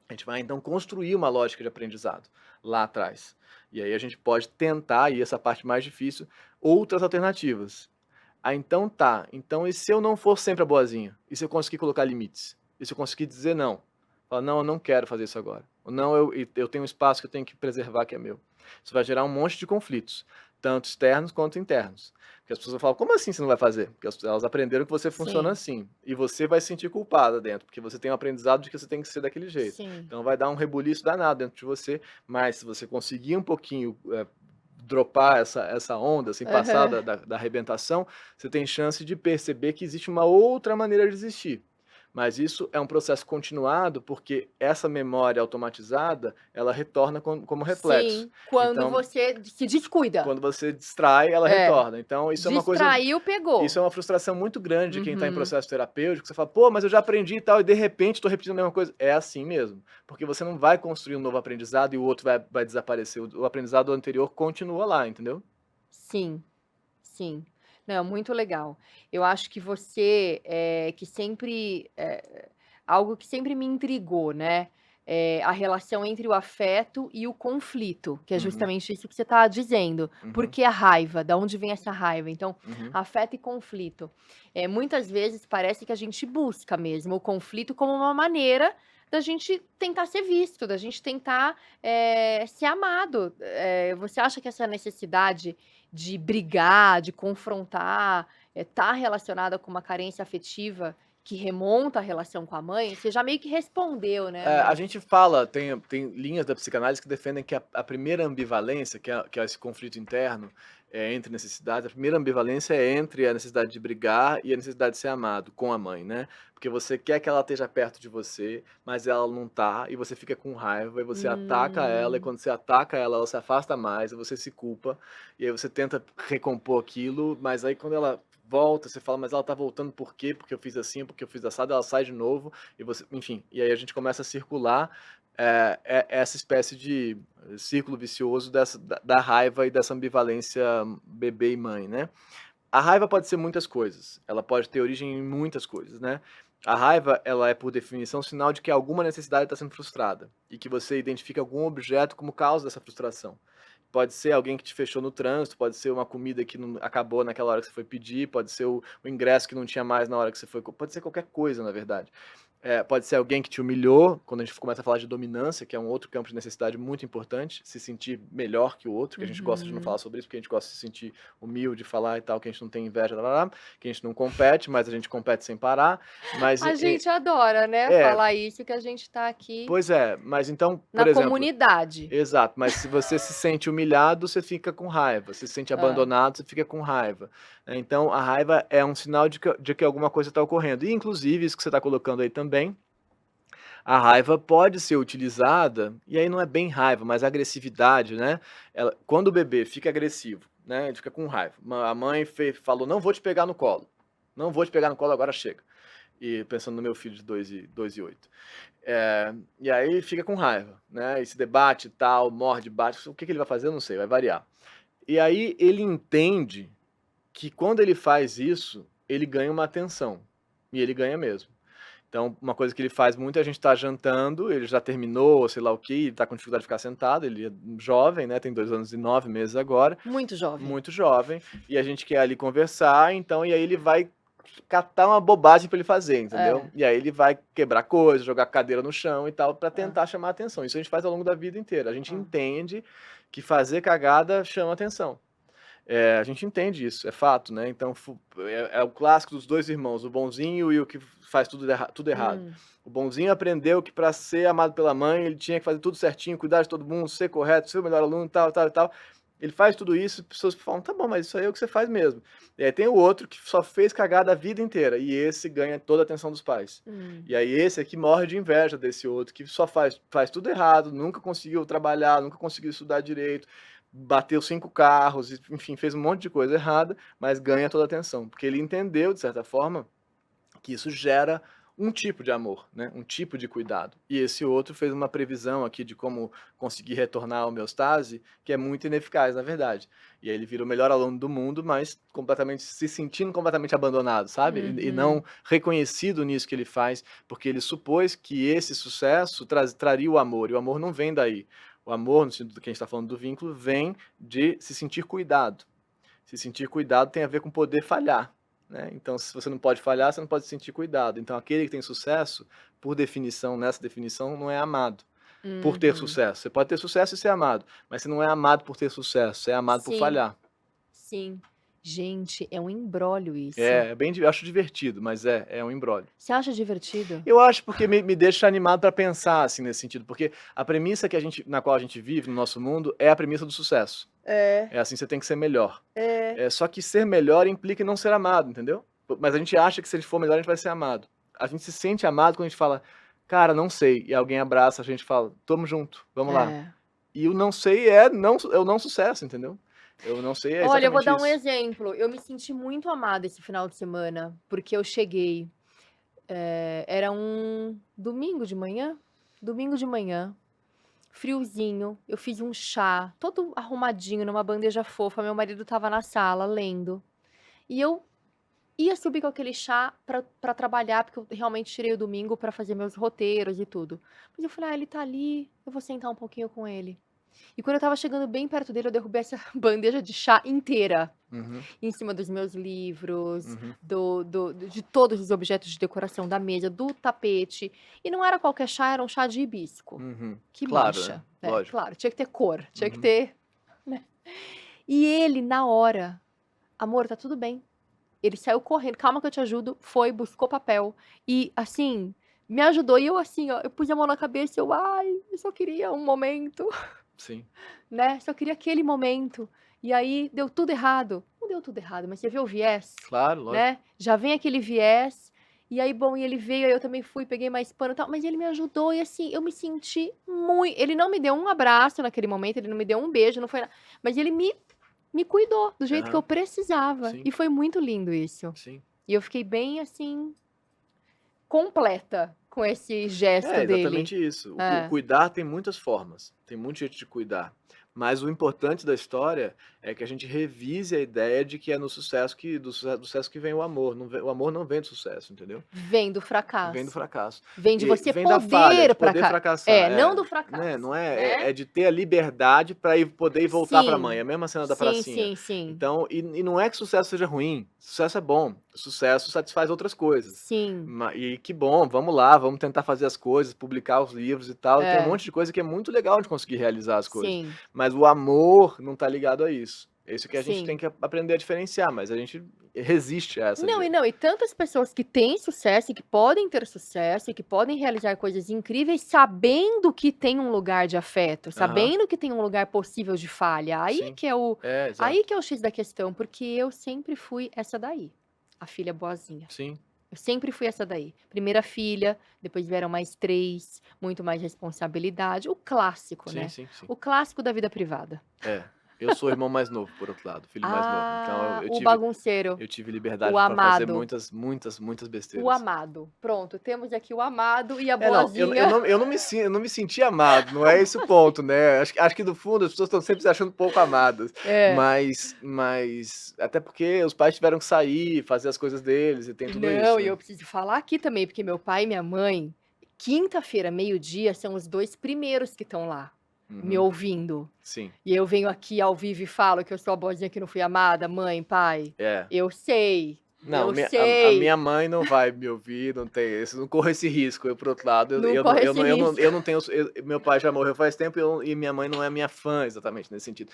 a gente vai então construir uma lógica de aprendizado lá atrás. E aí a gente pode tentar, e essa parte mais difícil, outras alternativas. Então tá, então e se eu não for sempre a boazinha? E se eu conseguir colocar limites? E se eu conseguir dizer não? Falar, não, eu não quero fazer isso agora. Ou não, eu tenho um espaço que eu tenho que preservar que é meu. Isso vai gerar um monte de conflitos, tanto externos quanto internos. Porque as pessoas vão falar, como assim você não vai fazer? Porque elas aprenderam que você funciona sim, assim. E você vai se sentir culpada dentro, porque você tem o aprendizado de que você tem que ser daquele jeito. sim, Então vai dar um rebuliço danado dentro de você, mas se você conseguir um pouquinho dropar essa onda, assim, passar aham. da arrebentação, você tem chance de perceber que existe uma outra maneira de existir. Mas isso é um processo continuado, porque essa memória automatizada, ela retorna como reflexo. Sim, quando Então, você se descuida. quando você distrai, ela É, retorna. Então distraiu, isso pegou. é uma frustração muito grande de quem está em Uhum, processo terapêutico, você fala: "Pô, mas eu já aprendi e tal", e de repente estou repetindo a mesma coisa. É assim mesmo, porque você não vai construir um novo aprendizado e o outro vai desaparecer, o aprendizado anterior continua lá, entendeu? sim, sim. Não, muito legal. Eu acho que você, que sempre, algo que sempre me intrigou, né, a relação entre o afeto e o conflito, que é Uhum, justamente isso que você está dizendo. Por uhum, que a raiva? Da onde vem essa raiva? Então, uhum, afeto e conflito. Muitas vezes parece que a gente busca mesmo o conflito como uma maneira da gente tentar ser visto, da gente tentar ser amado. Você acha que essa necessidade de brigar, de confrontar, tá relacionada com uma carência afetiva que remonta à relação com a mãe? Você já meio que respondeu, né, A mas gente fala, tem linhas da psicanálise que defendem que a primeira ambivalência, que é esse conflito interno, entre necessidades, a primeira ambivalência é entre a necessidade de brigar e a necessidade de ser amado com a mãe, né. Porque você quer que ela esteja perto de você, mas ela não tá, e você fica com raiva, e você ataca ela, e hum, quando você ataca ela, ela se afasta mais, e você se culpa, e aí você tenta recompor aquilo, mas aí quando ela volta, você fala: "Mas ela tá voltando por quê? Porque eu fiz assim, porque eu fiz assado", ela sai de novo, e você, enfim, e aí a gente começa a circular, essa espécie de círculo vicioso da raiva e dessa ambivalência bebê e mãe, né. A raiva pode ser muitas coisas, ela pode ter origem em muitas coisas, né. A raiva, ela é, por definição, sinal de que alguma necessidade está sendo frustrada, e que você identifica algum objeto como causa dessa frustração. Pode ser alguém que te fechou no trânsito, pode ser uma comida que não acabou naquela hora que você foi pedir, pode ser o ingresso que não tinha mais na hora que você foi, pode ser qualquer coisa, na verdade. Pode ser alguém que te humilhou, quando a gente começa a falar de dominância, que é um outro campo de necessidade muito importante, se sentir melhor que o outro, que a gente gosta de não uhum. falar sobre isso, porque a gente gosta de se sentir humilde, falar e tal, que a gente não tem inveja, lá, que a gente não compete, mas a gente compete sem parar. Mas A gente adora, né, é, falar isso, que a gente tá aqui pois é, mas então, na por exemplo, comunidade. exato, mas se você se sente humilhado, você fica com raiva, se sente Hã. abandonado, você fica com raiva, né. Então a raiva é um sinal de que alguma coisa está ocorrendo. E inclusive, isso que você está colocando aí também, a raiva pode ser utilizada, e aí não é bem raiva, mas agressividade, né, quando o bebê fica agressivo, né, ele fica com raiva, a mãe falou: "Não vou te pegar no colo, não vou te pegar no colo, agora chega", e pensando no meu filho de 2 e 8. E aí fica com raiva, né, e se debate e tal, morde, bate, o que que ele vai fazer eu não sei, vai variar. E aí ele entende que quando ele faz isso, ele ganha uma atenção, e ele ganha mesmo. Então, uma coisa que ele faz muito é a gente tá jantando, ele já terminou, sei lá o quê, ele tá com dificuldade de ficar sentado, ele é jovem, né, tem 2 anos e 9 meses agora, Muito jovem. muito jovem, e a gente quer ali conversar, então, e aí ele vai catar uma bobagem pra ele fazer, entendeu. É. E aí ele vai quebrar coisa, jogar cadeira no chão e tal, pra Hã, tentar chamar atenção. Isso a gente faz ao longo da vida inteira. A gente hã. entende que fazer cagada chama atenção. A gente entende isso, é fato, né, então é o clássico dos 2 irmãos, o bonzinho e o que faz tudo errado. Hum. O bonzinho aprendeu que para ser amado pela mãe, ele tinha que fazer tudo certinho, cuidar de todo mundo, ser correto, ser o melhor aluno, tal, tal e tal. Ele faz tudo isso, as pessoas falam: "Tá bom, mas isso aí é o que você faz mesmo". E aí tem o outro que só fez cagada a vida inteira, e esse ganha toda a atenção dos pais. Hum. E aí esse aqui morre de inveja desse outro que só faz tudo errado, nunca conseguiu trabalhar, nunca conseguiu estudar direito, bateu 5 carros, e enfim, fez um monte de coisa errada, mas ganha toda a atenção, porque ele entendeu, de certa forma, que isso gera um tipo de amor, né, um tipo de cuidado. E esse outro fez uma previsão aqui de como conseguir retornar à homeostase, que é muito ineficaz, na verdade. E aí ele vira o melhor aluno do mundo, mas completamente se sentindo completamente abandonado, sabe, e Uhum. não reconhecido nisso que ele faz, porque ele supôs que esse sucesso traria o amor, e o amor não vem daí. O amor, no sentido que a gente está falando do vínculo, vem de se sentir cuidado. Se sentir cuidado tem a ver com poder falhar, né, então se você não pode falhar, você não pode se sentir cuidado. Então aquele que tem sucesso, por definição, nessa definição, não é amado por ter Uhum. sucesso. Você pode ter sucesso e ser amado, mas você não é amado por ter sucesso, você é amado por Sim, falhar. sim. Gente, é um imbróglio isso. É bem, eu acho divertido, mas é um imbróglio. Você acha divertido? Eu acho porque me deixa animado para pensar, assim, nesse sentido, porque a premissa na qual a gente vive, no nosso mundo, é a premissa do sucesso. É, É assim, você tem que ser melhor. é. Só que ser melhor implica em não ser amado, entendeu? Mas a gente acha que se a gente for melhor, a gente vai ser amado. A gente se sente amado quando a gente fala: "Cara, não sei", e alguém abraça a gente e fala: "Tamo junto, vamos lá". É. E o não sei é o não sucesso, entendeu? Eu não sei é Olha, eu vou exatamente dar um isso. exemplo. Eu me senti muito amada esse final de semana, porque eu cheguei, era um domingo de manhã, friozinho, eu fiz um chá, todo arrumadinho numa bandeja fofa, meu marido estava na sala lendo, e eu ia subir com aquele chá pra trabalhar, porque eu realmente tirei o domingo pra fazer meus roteiros e tudo. Mas eu falei: "Ah, ele tá ali, eu vou sentar um pouquinho com ele". E quando eu estava chegando bem perto dele, eu derrubei essa bandeja de chá inteira Uhum, em cima dos meus livros, uhum, de todos os objetos de decoração da mesa, do tapete. E não era qualquer chá, era um chá de hibisco. uhum. Que Claro, né? mancha. É, Lógico. claro, tinha que ter cor, tinha que Uhum. ter, né. E ele, na hora: "Amor, tá tudo bem". Ele saiu correndo: "Calma que eu te ajudo", foi, buscou papel e, assim, me ajudou. E eu assim, ó, eu pus a mão na cabeça e eu: "Ai, eu só queria um momento". Sim. Né, só queria aquele momento. E aí deu tudo errado. Não deu tudo errado, mas você vê o viés, Claro, lógico. né, já vem aquele viés, e aí bom, e ele veio, aí eu também fui, peguei mais pano e tal, mas ele me ajudou e assim, eu me senti ele não me deu um abraço naquele momento, ele não me deu um beijo, não foi mas ele me cuidou do jeito que eu Aham. precisava, Sim, e foi muito lindo isso. sim. E eu fiquei bem, assim, completa com esse gesto É dele. exatamente isso. O É. cuidar tem muitas formas, tem muito jeito de cuidar. Mas o importante da história é que a gente revise a ideia de que é no sucesso que do sucesso que vem o amor, não vem o amor não vem do sucesso, entendeu? Vem do Vem do fracasso. fracasso. Vem de E você vem da falha, de poder pra poder cá fracassar, não é, do né, fracasso, não é né. é de ter a liberdade para ir poder ir voltar para a mãe, Sim. é a mesma cena da Sim, pracinha. sim, sim. Então e não é que sucesso seja ruim, sucesso é bom, sucesso satisfaz outras coisas. Sim. E que bom, vamos lá, vamos tentar fazer as coisas, publicar os livros e tal, tem um É. monte de coisa que é muito legal de conseguir realizar as coisas, Sim. mas o amor não tá ligado a isso. É isso que a gente tem Sim. que aprender a diferenciar, mas a gente resiste a essa Não, e tantas pessoas que têm sucesso e que podem ter sucesso e que podem realizar coisas incríveis sabendo que tem um lugar de afeto, aham, sabendo que tem um lugar possível de falha. sim. É, Aí exato. que é o X da questão, porque eu sempre fui essa daí, a filha boazinha. Sim. Eu sempre fui essa daí. Primeira filha, depois vieram mais 3, muito mais responsabilidade, o clássico, Sim, né, sim, sim. o clássico da vida privada. É. Eu sou o irmão mais novo, por outro lado, filho mais novo, então Ah, o bagunceiro, eu tive o liberdade para fazer amado. muitas, muitas, muitas O besteiras. amado. Pronto, temos aqui o amado e a É, não, boazinha. eu não me senti amado, não é esse o ponto, né, acho que no fundo as pessoas estão sempre se achando pouco amadas, É. mas até porque os pais tiveram que sair, fazer as coisas deles e tem tudo Não, isso, e né. eu preciso falar aqui também, porque meu pai e minha mãe, quinta-feira, meio-dia, são os 2 primeiros que estão lá, me Uhum. ouvindo. Sim. E eu venho aqui ao vivo e falo que eu sou a boazinha que não fui amada, mãe, pai, É. eu sei, Não, eu a minha sei, mãe não vai me ouvir, não tem esse não corro esse risco. Eu, por outro lado, não corre esse risco. eu não tenho meu pai já morreu faz tempo e minha mãe não é minha fã exatamente nesse sentido.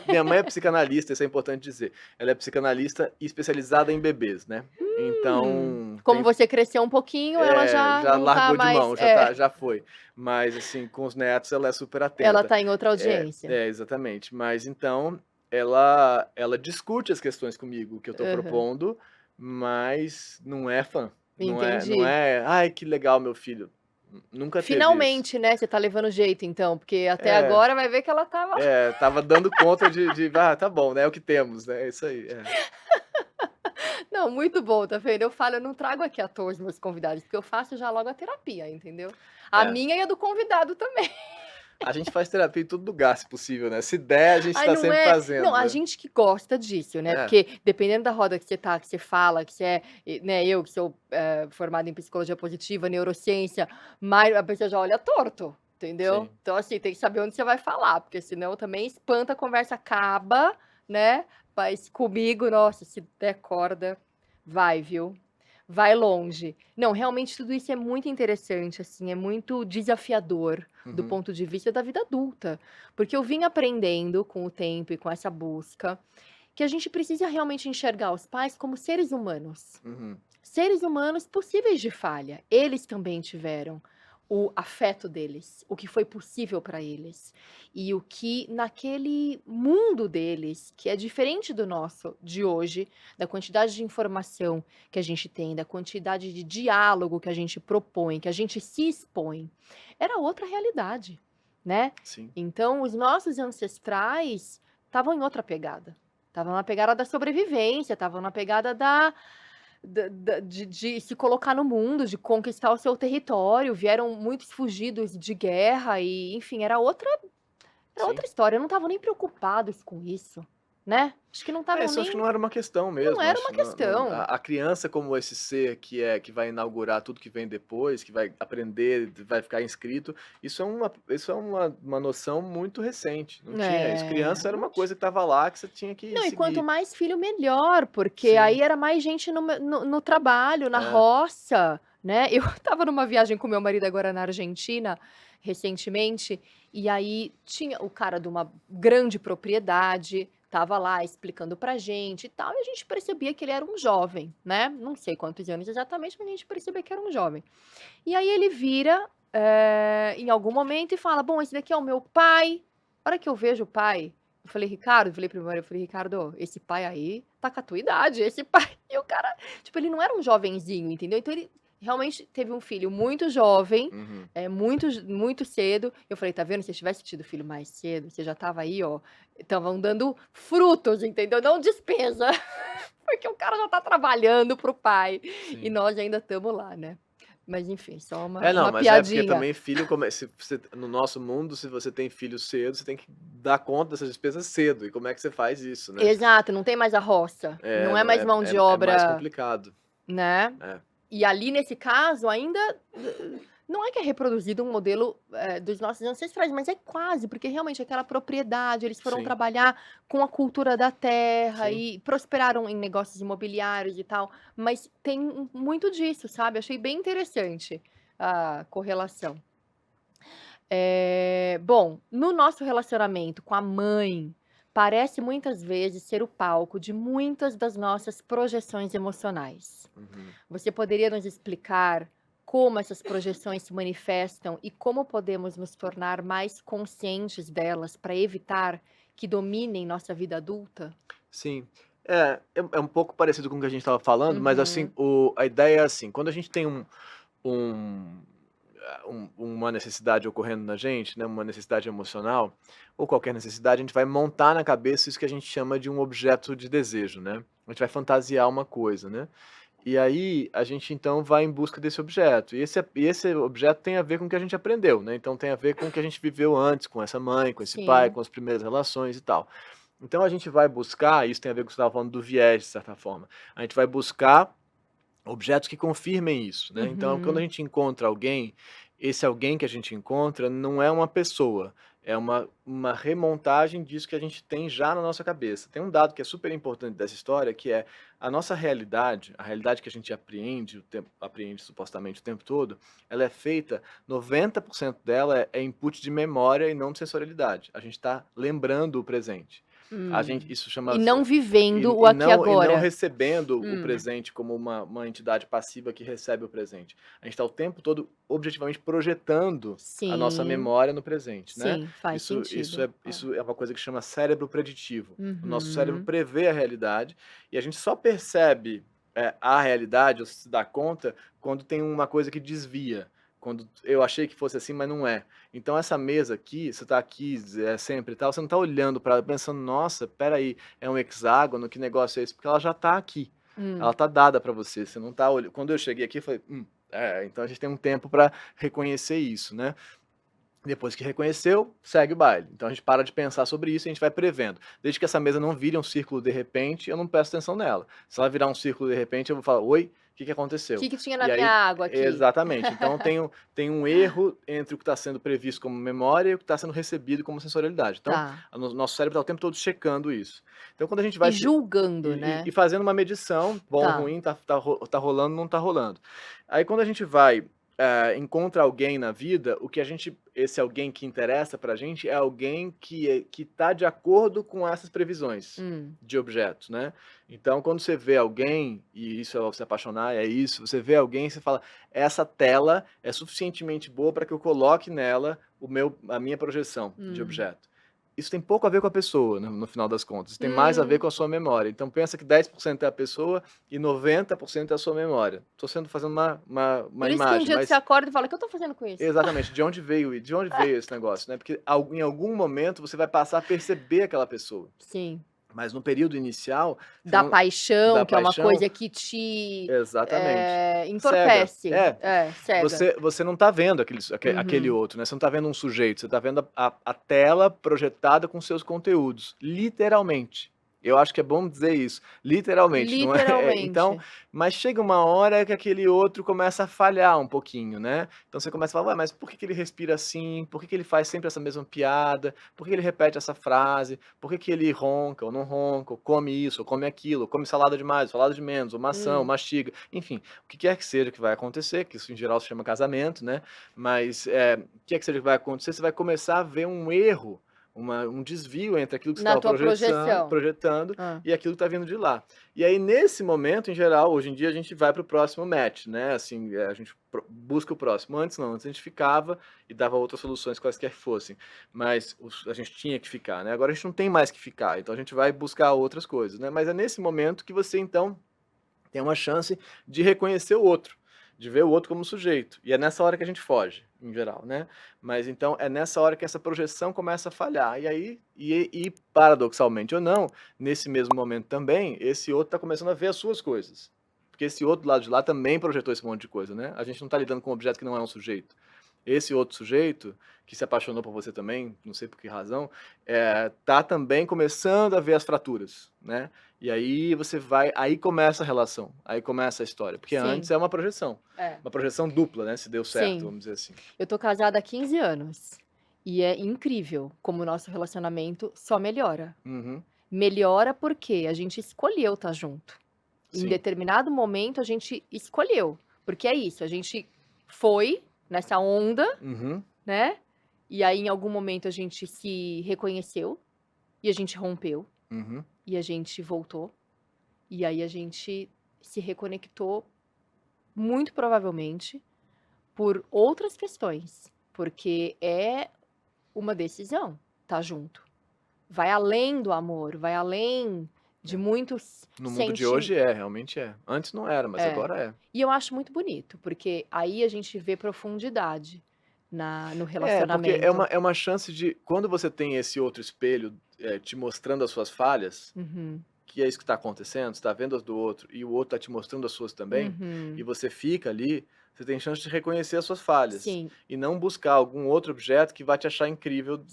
Minha mãe é psicanalista, isso é importante dizer. Ela é psicanalista e especializada em bebês, né. Então Como você cresceu um pouquinho, ela já já não tá largou de mais mão, já foi. Mas, assim, com os netos ela é super ela atenta. tá em outra audiência. Exatamente. Mas então, ela discute as questões comigo, que eu estou Aham, propondo, mas não é fã. Não entendi. é: "Ai, que legal meu filho". Nunca teve isso. Finalmente, né, você tá levando jeito então, porque até É, agora vai ver que ela estava estava dando conta "Ah, tá bom, né, é o que temos, né". É isso aí, é. não, muito bom, tá vendo? Eu falo, eu não trago aqui à toa os meus convidados, porque eu faço já logo a terapia, entendeu? A É. minha e a do convidado também. A gente faz terapia em todo lugar, se possível, né. Se der, a gente Ai, tá não sempre é? Não, fazendo, a né. gente que gosta disso, né, É, porque dependendo da roda que você tá, que você fala, que você é, né, eu que sou, formada em psicologia positiva, neurociência, mas a pessoa já olha torto, entendeu? sim. Então, assim, tem que saber onde você vai falar, porque senão também espanta, a conversa acaba, né, mas comigo, nossa, se der corda, vai, viu? Vai longe. Não, realmente tudo isso é muito interessante, assim, é muito desafiador do Uhum, ponto de vista da vida adulta, porque eu vim aprendendo com o tempo e com essa busca, que a gente precisa realmente enxergar os pais como uhum. seres humanos possíveis de falha. Eles também tiveram o afeto deles, o que foi possível para eles. E o que naquele mundo deles, que é diferente do nosso de hoje, da quantidade de informação que a gente tem, da quantidade de diálogo que a gente propõe, que a gente se expõe, era outra realidade, né? Sim, Então, os nossos ancestrais estavam em outra pegada. Estavam na pegada da sobrevivência, estavam na pegada de se colocar no mundo, de conquistar o seu território, vieram muitos fugidos de guerra e, enfim, era sim. outra história, não estavam nem preocupados com isso, né? Acho que não estavam Isso acho que nem... não era uma questão Não mesmo, era acho uma que questão. a criança como esse ser que vai inaugurar tudo que vem depois, que vai aprender, vai ficar inscrito, isso é uma noção muito recente, não tinha isso. É, Criança era não uma coisa que estava lá, que você tinha que Não, e quanto seguir. mais filho, melhor, porque Sim, aí era mais gente no trabalho, na é. roça, né. Eu estava numa viagem com meu marido agora na Argentina, recentemente, e aí tinha o cara de uma grande propriedade, estava lá explicando pra gente e tal, e a gente percebia que ele era um jovem, né, não sei quantos anos exatamente, mas a gente percebia que era um jovem. E aí ele vira, em algum momento e fala: "Bom, esse daqui é o meu pai". A hora que eu vejo o pai, eu falei: "Ricardo", eu falei para meu marido, eu falei: "Ricardo, esse pai aí tá com a tua idade, esse pai". E o cara, tipo, ele não era um jovenzinho, entendeu? Então ele realmente teve um filho muito jovem, Uhum. muito cedo. Eu falei: "Tá vendo, se você tivesse tido filho mais cedo, você já estava aí, ó, estavam dando frutos, entendeu, não despesa". Porque o cara já tá trabalhando para o pai, e Sim. nós ainda estamos lá, né. Mas enfim, só uma Não, uma mas é porque piadinha. também filho se você no nosso mundo, se você tem filho cedo, você tem que dar conta dessas despesas cedo, e como é que você faz isso, né? Exato, não tem mais a roça, não é Não mais é mão de é mais obra, complicado. né. É, E ali nesse caso ainda, não é que é reproduzido um modelo, dos nossos ancestrais, mas é quase, porque realmente aquela propriedade, eles foram sim, trabalhar com a cultura da terra sim. e prosperaram em negócios imobiliários e tal, mas tem muito disso, sabe, achei bem interessante a correlação. Bom, no nosso relacionamento com a mãe, parece muitas vezes ser o palco de muitas das nossas projeções emocionais. Uhum. Você poderia nos explicar como essas projeções se manifestam e como podemos nos tornar mais conscientes delas para evitar que dominem nossa vida adulta? Sim. É um pouco parecido com o que a gente estava falando, mas assim, Uhum. a ideia é assim, quando a gente tem um uma necessidade ocorrendo na gente, né, uma necessidade emocional, ou qualquer necessidade, a gente vai montar na cabeça isso que a gente chama de um objeto de desejo, né. A gente vai fantasiar uma coisa, né. E aí, a gente então vai em busca desse objeto. E esse objeto tem a ver com o que a gente aprendeu, né, então tem a ver com o que a gente viveu antes, com essa mãe, com esse pai, Sim. com as primeiras relações e tal. Então a gente vai buscar, isso tem a ver com o que você estava falando do viés, de certa forma, a gente vai buscar objetos que confirmem isso, né. Então quando a Uhum. gente encontra alguém, esse alguém que a gente encontra não é uma pessoa, é uma remontagem disso que a gente tem já na nossa cabeça. Tem um dado que é super importante dessa história, que é a nossa realidade, a realidade que a gente apreende supostamente o tempo todo, ela é feita 90% dela é input de memória e não de sensorialidade. A gente está lembrando o presente. A gente Hum. isso E chama não vivendo o e aqui e não agora. recebendo o Hum. presente como uma entidade passiva que recebe o presente. A gente está o tempo todo objetivamente projetando a nossa Sim, memória no presente, né. sim, faz sentido. É. Isso é uma coisa que chama cérebro preditivo. O nosso cérebro Uhum. prevê a realidade e a gente só percebe, a realidade ou se dá conta quando tem uma coisa que desvia, quando eu achei que fosse assim, mas não é. Então essa mesa aqui, você está aqui, sempre e tal, você não está olhando para ela pensando: "Nossa, espera aí, é um hexágono, que negócio é esse?" Porque ela já está aqui, ela Hum. está dada para você, você não está olhando. Quando eu cheguei aqui eu falei: então a gente tem um tempo para reconhecer isso, né". Depois que reconheceu, segue o baile. Então a gente para de pensar sobre isso e a gente vai prevendo. Desde que essa mesa não vire um círculo de repente, eu não presto atenção nela. Se ela virar um círculo de repente, eu vou falar: "Oi, o que que O aconteceu?". que que tinha na E minha aí água aqui? exatamente. Então tem um erro entre o que está sendo previsto como memória e o que está sendo recebido como sensorialidade. Então, Tá. nosso cérebro está o tempo todo checando isso. Então quando a gente vai E se julgando, e né. fazendo uma medição, bom, Tá. ruim, tá rolando, não tá rolando. Aí quando a gente vai, encontra alguém na vida, esse alguém que interessa pra gente é alguém que tá de acordo com essas previsões Hum. de objetos, né. Então quando você vê alguém, e isso é se apaixonar, é isso, você vê alguém, você fala: "Essa tela é suficientemente boa para que eu coloque nela a minha projeção de Hum. objeto". Isso tem pouco a ver com a pessoa, no final das contas, tem mais a ver Hum. com a sua memória. Então pensa que 10% é a pessoa e 90% é a sua memória. Estou fazendo uma Por isso que um imagem, dia que você mas acorda e fala: "O que eu tô fazendo com isso?" exatamente, de onde veio esse negócio, né, porque em algum momento você vai passar a perceber aquela pessoa, Sim. mas no período inicial, você Da não da paixão, que é uma paixão coisa que te, exatamente. Cega. entorpece. É, cega. Você não tá vendo aquele Uhum. outro, né, você não tá vendo um sujeito, você tá vendo a tela projetada com seus conteúdos, literalmente. Eu acho que é bom dizer isso, literalmente, não é? Então, Literalmente. mas chega uma hora que aquele outro começa a falhar um pouquinho, né? Então você começa a falar: "Ué, mas por que que ele respira assim? Por que que ele faz sempre essa mesma piada? Por que ele repete essa frase? Por que que ele ronca ou não ronca, ou come isso, ou come aquilo, ou come salada demais, salada de menos, ou maçã, ou Hum. mastiga", enfim, o que quer que seja que vai acontecer, que isso em geral se chama casamento, né? Mas, o que quer que seja que vai acontecer, você vai começar a ver um erro, um desvio entre aquilo que você Na estava tua projeção. projetando Hã. e aquilo que está vindo de lá. E aí, nesse momento, em geral, hoje em dia, a gente vai para o próximo match, né? Assim, a gente busca o próximo. Antes não, antes a gente ficava e dava outras soluções, quaisquer que fossem. Mas a gente tinha que ficar, né? Agora a gente não tem mais que ficar, então a gente vai buscar outras coisas, né? Mas é nesse momento que você, então, tem uma chance de reconhecer o outro, de ver o outro como sujeito. E é nessa hora que a gente foge, em geral, né? Mas então é nessa hora que essa projeção começa a falhar. E aí, paradoxalmente ou não, nesse mesmo momento também, esse outro está começando a ver as suas coisas. Porque esse outro lado de lá também projetou esse monte de coisa, né? A gente não está lidando com um objeto que não é um sujeito. Esse outro sujeito, que se apaixonou por você também, não sei por que razão, tá também começando a ver as fraturas, né? E aí aí começa a relação, aí começa a história, porque antes Sim. é É. uma projeção dupla, né, se deu certo, Sim. vamos dizer assim. Eu tô casada há 15 anos, e é incrível como o nosso relacionamento só melhora. Uhum, Melhora porque a gente escolheu estar junto. Em sim. determinado momento a gente escolheu, porque é isso, a gente foi nessa onda, Uhum, né, e aí em algum momento a gente se reconheceu, e a gente rompeu, uhum. e a gente voltou, e aí a gente se reconectou, muito provavelmente, por outras questões, porque é uma decisão estar junto. Vai além do amor, vai além de É. muitos No mundo de senti hoje realmente é. Antes não era, mas é. agora é. E eu acho muito bonito, porque aí a gente vê profundidade no É, porque relacionamento. é uma chance de quando você tem esse outro espelho, te mostrando as suas falhas, Uhum, que é isso que está acontecendo, você tá vendo as do outro e o outro está te mostrando as suas também, e uhum. você fica ali, você tem chance de reconhecer as suas falhas, Sim, e não buscar algum outro objeto que vai te achar incrível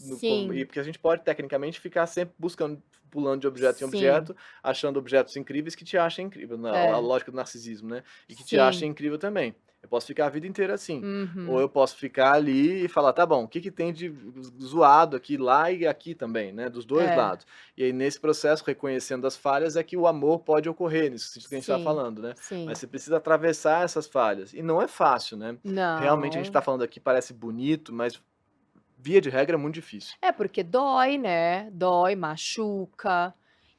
e sim, porque a gente pode tecnicamente ficar sempre buscando, pulando de objeto em sim, objeto, achando objetos incríveis que te achem incrível, a é, lógica do narcisismo, né, e que te sim, achem incrível também. Eu posso ficar a vida inteira assim, ou uhum, eu posso ficar ali e falar: "Tá bom, o que que tem de zoado aqui, lá e aqui também", né, dos 2 é, lados. E aí, nesse processo, reconhecendo as falhas, é que o amor pode ocorrer, nesse sentido que a gente estava sim, falando, né. Mas sim. você precisa atravessar essas falhas, e não é fácil, né. Realmente, a gente está Não. falando aqui, parece bonito, mas via de regra é muito difícil. É, porque dói, né, dói, machuca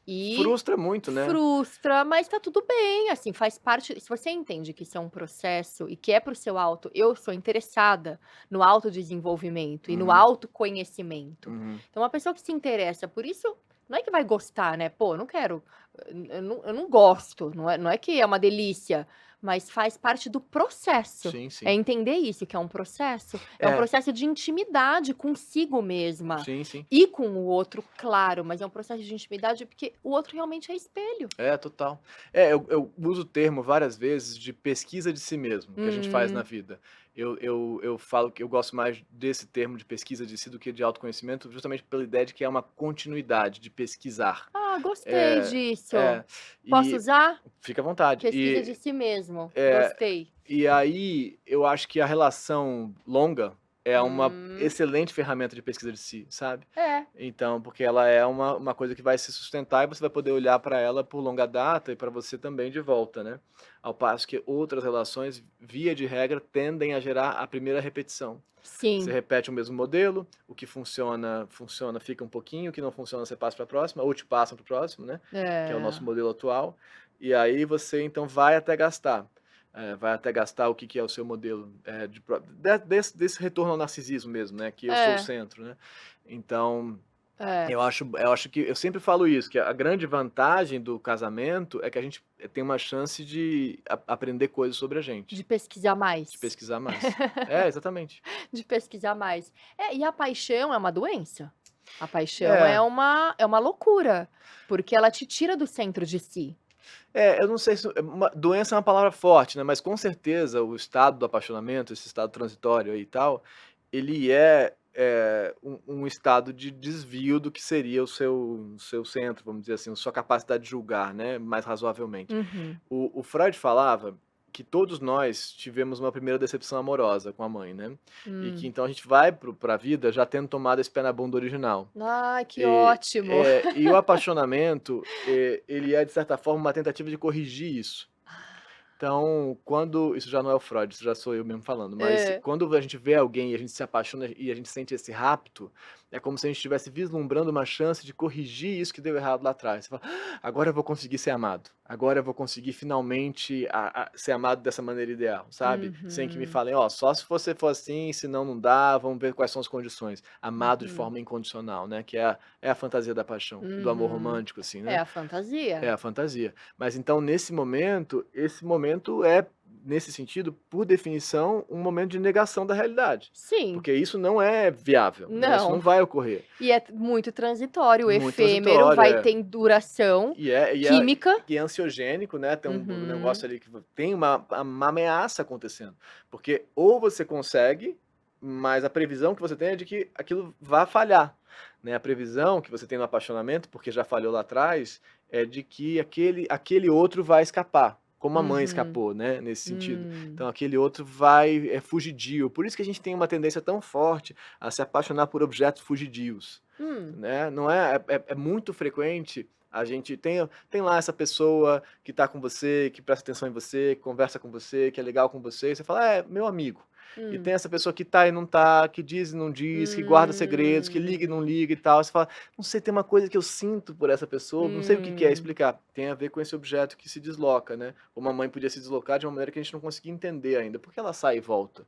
e Frustra muito, né. frustra, mas tá tudo bem, assim, faz parte se você entende que isso é um processo e que é para o seu eu sou interessada no autodesenvolvimento e no Uhum, autoconhecimento. uhum. Então uma pessoa que se interessa por isso, não é que vai gostar, né, "Pô, eu não quero, eu não gosto", não é que é uma delícia, mas faz parte do processo. Sim, É sim. entender isso, que é um É, processo de intimidade consigo mesma sim, sim. e com o outro, claro, mas é um processo de intimidade, porque o outro realmente é espelho. É, total. É, eu uso o termo várias vezes de pesquisa de si mesmo, que a gente faz na Hum. vida. Eu falo que eu gosto mais desse termo de pesquisa de si do que de autoconhecimento, justamente pela ideia de que é uma continuidade de pesquisar. Ah, gostei É, disso. é, Posso e usar? fica à vontade. Pesquisa de si mesmo, É, gostei. e aí eu acho que a relação longa é uma Hum. excelente ferramenta de pesquisa de si, sabe? É, Então, porque ela é uma coisa que vai se sustentar e você vai poder olhar para ela por longa data e para você também de volta, né? Ao passo que outras relações, via de regra, tendem a gerar a primeira repetição. Você sim. repete o mesmo modelo, o que funciona, funciona, fica um pouquinho, o que não funciona, você passa para a próxima, ou te passam para o próximo, né? Que é o nosso É, modelo atual. E aí você então vai até gastar. Vai até gastar o que, que é o seu modelo desse retorno ao narcisismo mesmo, né? Que eu sou o é, centro, né? Então, é. eu acho que eu sempre falo isso, que a grande vantagem do casamento é que a gente tem uma chance de aprender coisas sobre a De gente, pesquisar de mais. pesquisar mais. É, exatamente. De pesquisar mais. É, e a paixão é uma doença. A paixão É, é uma loucura, porque ela te tira do centro de si. eu não sei se doença é uma palavra forte, né, mas com certeza o estado do apaixonamento, esse estado transitório aí e tal, ele é um estado de desvio do que seria o seu centro, vamos dizer assim, a sua capacidade de julgar, né, mais razoavelmente. Uhum. O Freud falava que todos nós tivemos uma primeira decepção amorosa com a mãe, né, e que Hum. então a gente vai pra vida já tendo tomado esse pé na bunda original. Ai, que E, ótimo. e o apaixonamento, ele é de certa forma uma tentativa de corrigir isso. Então, quando isso já não é o Freud, isso já sou eu mesmo falando, mas Hã. quando a gente vê alguém e a gente se apaixona e a gente sente esse rapto, é como se a gente estivesse vislumbrando uma chance de corrigir isso que deu errado lá atrás. Você fala: "Ah, agora eu vou conseguir ser amado, agora eu vou conseguir finalmente ser amado dessa maneira ideal", sabe? Sem que me Uhum, falem: "Ó, só se você for assim, senão não dá, vamos ver quais são as condições". Amado de uhum, forma incondicional, né, que é a fantasia da paixão, do amor uhum. romântico, assim, É né? a É fantasia. a fantasia. Mas então nesse momento, esse momento é, nesse sentido, por definição, um momento de negação da realidade, Sim. porque isso não é viável, né, isso Não. não vai ocorrer. E é muito transitório, Muito efêmero, transitório, vai ter duração química. e é ansiogênico, né, tem um Uhum, negócio ali que tem uma ameaça acontecendo, porque ou você consegue, mas a previsão que você tem é de que aquilo vá falhar, né, a previsão que você tem no apaixonamento, porque já falhou lá atrás, é de que aquele outro vai escapar, como a mãe uhum, escapou, né, nesse sentido. hum, Então aquele outro vai fugidio, por isso que a gente tem uma tendência tão forte a se apaixonar por objetos fugidios. hum. Né, não é muito frequente a gente tem lá essa pessoa que está com você, que presta atenção em você, que conversa com você, que é legal com você, e você fala: "É, meu amigo". E Hum. tem essa pessoa que tá e não tá, que diz e não diz, que guarda segredos, que liga e não Hum. liga e tal, você fala: "Não sei, tem uma coisa que eu sinto por essa pessoa, não sei o que que é Hum. explicar". Tem a ver com esse objeto que se desloca, né. Uma mãe podia se deslocar de uma maneira que a gente não conseguia entender ainda. Por que ela sai e volta?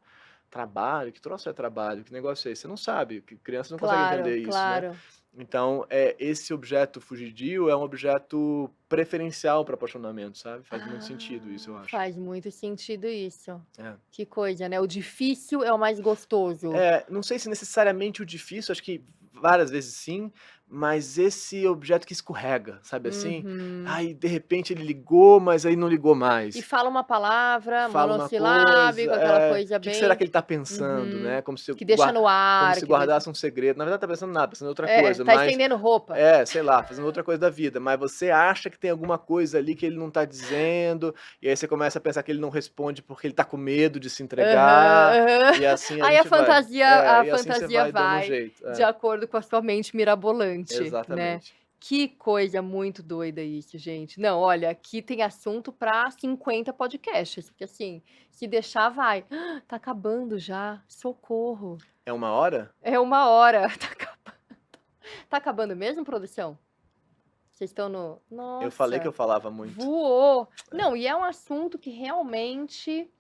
Trabalho? Que troço é trabalho? Que negócio é esse? Você não sabe, que criança não consegue Claro, entender isso, né. claro. Então, esse objeto fugidio é um objeto preferencial para apaixonamento, sabe. Faz muito sentido isso, eu acho. Faz muito sentido isso. É. Que coisa, né, o difícil é o mais gostoso. Não sei se necessariamente o difícil, acho que várias vezes sim, mas esse objeto que escorrega, sabe assim? Uhum. Aí, de repente, ele ligou, mas aí não ligou E mais. fala uma palavra Fala uma coisa, monossilábica, aquela coisa o que que será bem que ele tá pensando, uhum. né, como se eu Que deixa no como ar, se que deixa guardasse um segredo, na verdade tá pensando nada, pensando em outra é, coisa, tá mas estendendo roupa. sei lá, fazendo outra coisa da vida, mas você acha que tem alguma coisa ali que ele não tá dizendo, e aí você começa a pensar que ele não responde porque ele tá com medo de se Aham, entregar, aham. e assim a Aí a gente vai. fantasia a E assim você fantasia vai dando um vai jeito. de acordo com a sua mente mirabolante, né. Exatamente. Que coisa muito doida isso, gente. Não, olha, aqui tem assunto para 50 podcasts, porque assim, se deixar vai. Tá acabando já, socorro. É 1 hora? É 1 hora, tá acabando. Tá acabando mesmo, produção? Vocês estão no Eu falei que eu nossa, falava muito. voou. É. Não, e é um assunto que realmente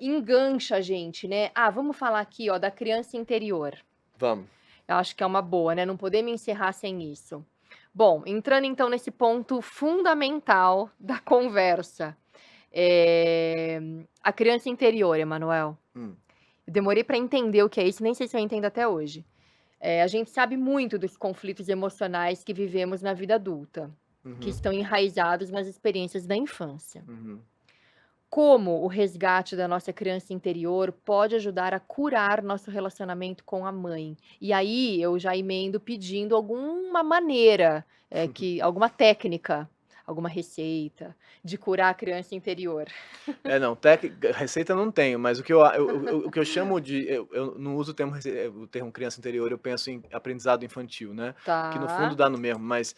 engancha a gente, né. Ah, vamos falar aqui, ó, da criança interior. Vamos. Eu acho que é uma boa, né, não podemos encerrar sem isso. Bom, entrando então nesse ponto fundamental da conversa, eh, a criança interior, Emanuel. Hum. Eu demorei para entender o que é isso, nem sei se eu entendo até hoje. A gente sabe muito dos conflitos emocionais que vivemos na vida adulta, que Uhum. estão enraizados nas experiências da infância. Uhum. Como o resgate da nossa criança interior pode ajudar a curar nosso relacionamento com a mãe? E aí eu já emendo pedindo alguma maneira, alguma técnica, alguma receita de curar a criança interior. Não, receita eu não tenho, mas o que eu chamo de eu não uso o termo criança interior, eu penso em aprendizado infantil, né, que no fundo Tá. dá no mesmo, mas,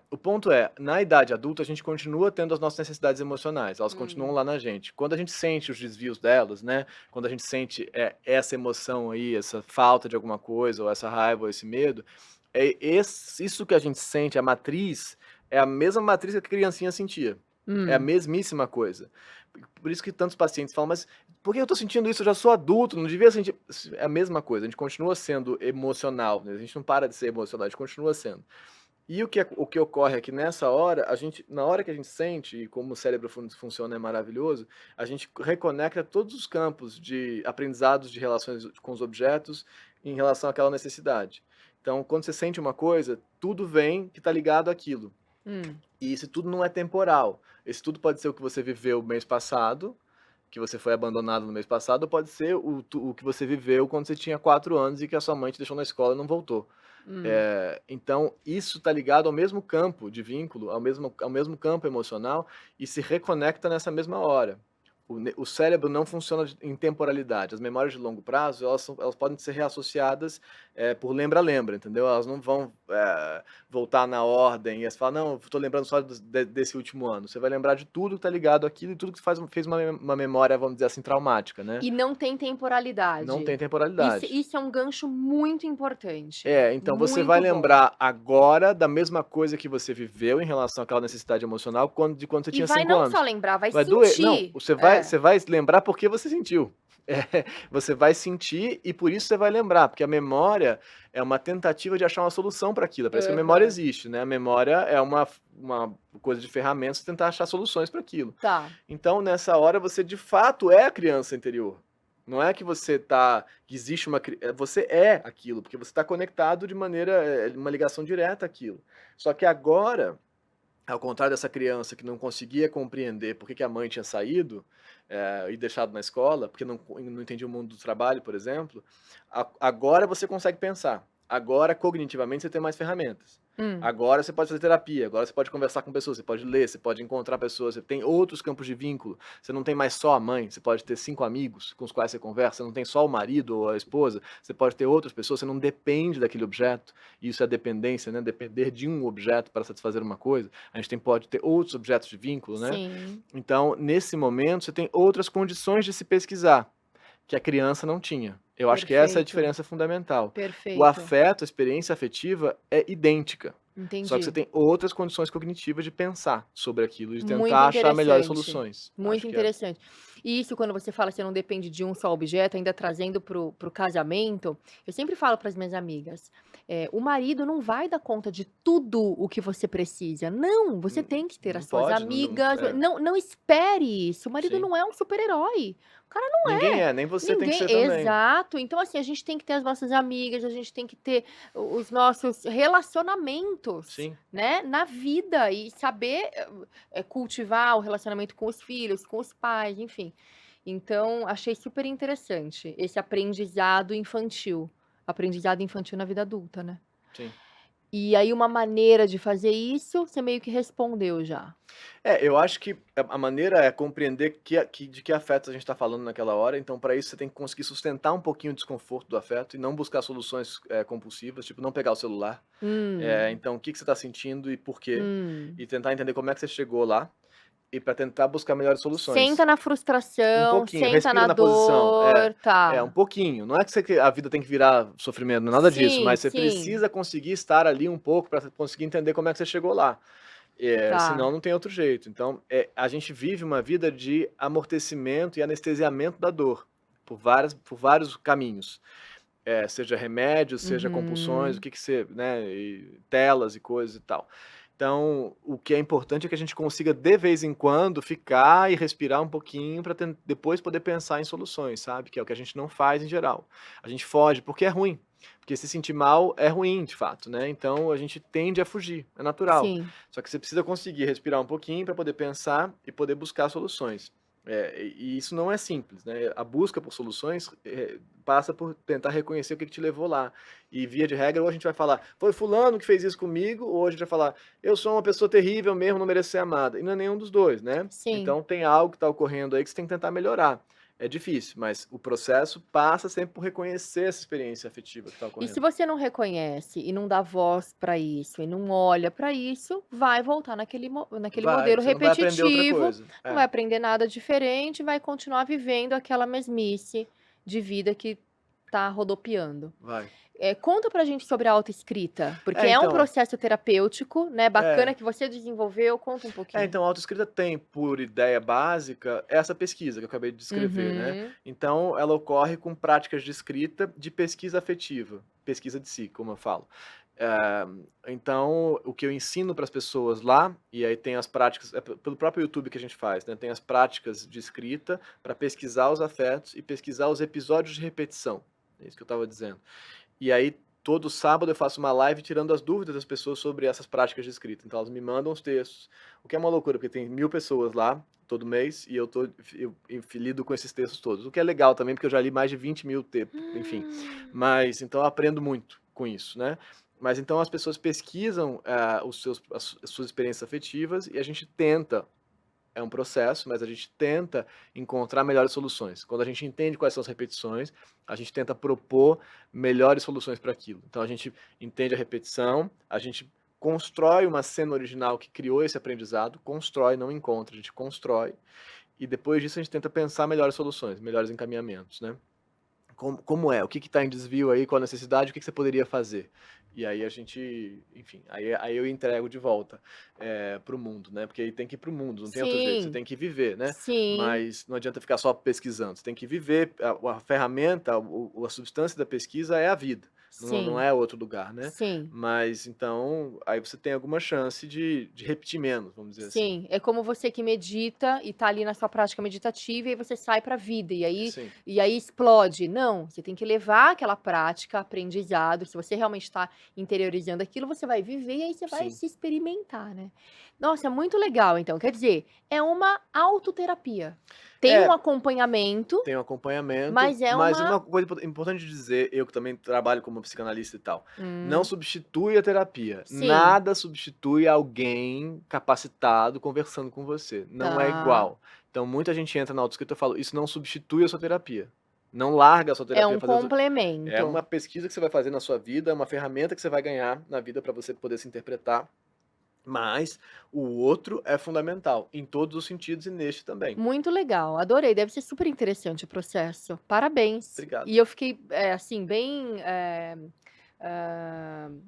o ponto é, na idade adulta a gente continua tendo as nossas necessidades emocionais, elas continuam Hum. lá na gente. Quando a gente sente os desvios delas, né, quando a gente sente, essa emoção aí, essa falta de alguma coisa, ou essa raiva, ou esse medo, isso que a gente sente, a matriz, é a mesma matriz que a criancinha sentia. É a Hum. mesmíssima coisa. Por isso que tantos pacientes falam: "Mas por que eu tô sentindo isso? Eu já sou adulto, não devia sentir". É a mesma coisa, a gente continua sendo emocional, né, a gente não para de ser emocional, a gente continua sendo. E o que ocorre é que nessa hora, na hora que a gente sente, e como o cérebro funciona é maravilhoso, a gente reconecta todos os campos de aprendizados de relações com os objetos em relação àquela necessidade. Então, quando você sente uma coisa, tudo vem que está ligado àquilo. Hum. E isso tudo não é temporal. Isso tudo pode ser o que você viveu mês passado, que você foi abandonado no mês passado, ou pode ser o que você viveu quando você tinha 4 anos e que a sua mãe te deixou na escola e não voltou. Hum. Então isso está ligado ao mesmo campo de vínculo, ao mesmo campo emocional e se reconecta nessa mesma hora. O cérebro não funciona em temporalidade. As memórias de longo prazo, elas podem ser reassociadas por lembra-lembra, entendeu? Elas não vão voltar na ordem e você fala, não, estou lembrando só desse último ano. Você vai lembrar de tudo que está ligado àquilo e tudo que fez uma memória, vamos dizer assim, traumática, né? E não tem Não temporalidade. tem temporalidade. Isso é um gancho muito importante. Então você vai Muito bom. lembrar agora da mesma coisa que você viveu em relação àquela necessidade emocional de quando você E tinha vai 5 não só anos. lembrar, vai Vai doer. Não, sentir. você vai lembrar porque você sentiu. Você vai sentir e por isso você vai lembrar, porque a memória é uma tentativa de achar uma solução para aquilo. É por isso que a memória Aham. existe, né? A memória é uma coisa de ferramentas tentar achar soluções para aquilo. Tá. Então, nessa hora, você de fato é a criança interior. Não é que que existe você é aquilo, porque você está conectado de maneira, uma ligação direta àquilo. Só que agora, ao contrário dessa criança que não conseguia compreender por que a mãe tinha saído, e deixado na escola, porque não entendia o mundo do trabalho, por exemplo, agora você consegue pensar. Agora, cognitivamente, você tem mais ferramentas. Agora você pode fazer terapia, agora você pode conversar com pessoas, você pode ler, você pode encontrar pessoas, você tem outros campos de vínculo. Você não tem mais só a mãe, você pode ter 5 amigos com os quais você conversa, você não tem só o marido ou a esposa, você pode ter outras pessoas, você não depende daquele objeto. Isso é dependência, né? Depender de um objeto para satisfazer uma coisa. A gente pode ter outros objetos de vínculo, né? Sim. Então, nesse momento, você tem outras condições de se pesquisar, que a criança não tinha. Eu acho que essa é a Perfeito. diferença fundamental. O Perfeito. afeto, a experiência afetiva é idêntica. Só que você Entendi. tem outras condições cognitivas de pensar sobre aquilo, de Muito tentar achar melhores interessante. soluções. Muito Acho que interessante. E isso quando você fala que você não depende de um só objeto, ainda trazendo para o casamento, eu sempre falo para as minhas amigas, o marido não vai dar conta de tudo o que você precisa. Não, você tem que ter não as suas pode, amigas, não espere isso, o marido Sim. não é um super-herói. O cara não Ninguém nem você tem que ser ninguém também. exato. Então, assim, a gente tem que ter as nossas amigas, a gente tem que ter os nossos relacionamentos, Sim. né, na vida e saber, cultivar o relacionamento com os filhos, com os pais, enfim. Então, achei super interessante esse aprendizado infantil na vida adulta, né. Sim. E aí uma maneira de fazer isso, você meio que respondeu já. Eu acho que a maneira é compreender de que afetos a gente está falando naquela hora, então para isso você tem que conseguir sustentar um pouquinho o desconforto do afeto e não buscar soluções, compulsivas, tipo não pegar o celular. Então o que você está sentindo e por quê, e tentar entender como é que você chegou lá, e para tentar buscar melhores soluções. Senta na Um frustração, pouquinho, senta respira na na posição. dor, Um tá. pouquinho. Não é que a vida tem que virar sofrimento, não é nada disso, Sim, mas você sim, precisa conseguir estar ali um pouco para conseguir entender como é que você chegou lá. tá. Senão não tem outro jeito. Então, a gente vive uma vida de amortecimento e anestesiamento da dor, por vários caminhos. Seja remédios, seja compulsões, o Uhum. que você, né, e telas e coisas e tal. Então, o que é importante é que a gente consiga, de vez em quando, ficar e respirar um pouquinho para depois poder pensar em soluções, sabe? Que é o que a gente não faz em geral. A gente foge porque é ruim. Porque se sentir mal é ruim, de fato, né? Então a gente tende a fugir, é natural. Sim. Só que você precisa conseguir respirar um pouquinho para poder pensar e poder buscar soluções. E isso não é simples, né? A busca por soluções passa por tentar reconhecer o que te levou lá. E via de regra, ou a gente vai falar, foi fulano que fez isso comigo, ou a gente vai falar, eu sou uma pessoa terrível mesmo, não mereço ser amada. E não é nenhum dos dois, né? Sim. Então tem algo que está ocorrendo aí que você tem que tentar melhorar. É difícil, mas o processo passa sempre por reconhecer essa experiência afetiva que está E se ocorrendo. você não reconhece e não dá voz para isso e não olha para isso, vai voltar naquele modelo Você não vai aprender outra repetitivo, coisa. não vai aprender nada diferente, vai continuar vivendo aquela mesmice de vida que tá rodopiando. Vai. Conta pra gente sobre a autoescrita, porque é um Então, processo terapêutico, né, bacana é, que você desenvolveu, conta um pouquinho. então a autoescrita tem, por ideia básica, essa pesquisa que eu acabei de descrever, né. Uhum. Então ela ocorre com práticas de escrita de pesquisa afetiva, pesquisa de si, como eu falo. Então o que eu ensino para as pessoas lá, e aí tem as práticas pelo próprio YouTube que a gente faz, né, tem as práticas de escrita para pesquisar os afetos e pesquisar os episódios de repetição, é isso que eu estava dizendo. E aí, todo sábado eu faço uma live tirando as dúvidas das pessoas sobre essas práticas de escrita. Então elas me mandam os textos, o que é uma loucura, porque tem 1000 pessoas lá, todo mês e eu lido com esses textos todos, o que é legal também, porque eu já li mais de 20.000 textos, enfim. Hum. Mas então eu aprendo muito com isso, né. Mas então as pessoas pesquisam, as suas experiências afetivas e a gente tenta, é um processo, mas a gente tenta encontrar melhores soluções. Quando a gente entende quais são as repetições, a gente tenta propor melhores soluções para aquilo. Então a gente entende a repetição, a gente constrói uma cena original que criou esse aprendizado, constrói, não encontra, a gente constrói, e depois disso a gente tenta pensar melhores soluções, melhores encaminhamentos, né. Como é? O que está em desvio aí? Qual a necessidade? O que que você poderia fazer? E aí a gente, enfim, aí eu entrego de volta, para o mundo, né, porque aí tem que ir para o mundo, não tem outro jeito, você Sim, tem que viver, né. sim, Mas não adianta ficar só pesquisando, você tem que viver, a ferramenta, a substância da pesquisa é a vida, não sim, é outro lugar, né. sim. Mas então, aí você tem alguma chance de repetir menos, vamos dizer assim. Sim, é como você que medita e tá ali na sua prática meditativa e aí você sai para a vida Sim, e aí explode. Não, você tem que levar aquela prática, aprendizado, se você realmente está interiorizando aquilo, você vai viver e aí você vai sim. se experimentar, né. Nossa, é muito legal então, quer dizer, é uma autoterapia. Tem um É, acompanhamento, tem um acompanhamento, mas é mas uma uma coisa importante de dizer, eu que também trabalho como psicanalista e tal, não hum, substitui a terapia. sim, Nada substitui alguém capacitado conversando com você. Não é tá. igual. Então muita gente entra na autoescuta e fala: "Isso não substitui a sua terapia. Não larga a sua É terapia um fazer outra". É complemento. uma pesquisa que você vai fazer na sua vida, é uma ferramenta que você vai ganhar na vida para você poder se interpretar, mas o outro é fundamental, em todos os sentidos e neste também. Muito legal, adorei, deve ser super interessante o processo. Parabéns. E Obrigado. eu fiquei, assim, bem,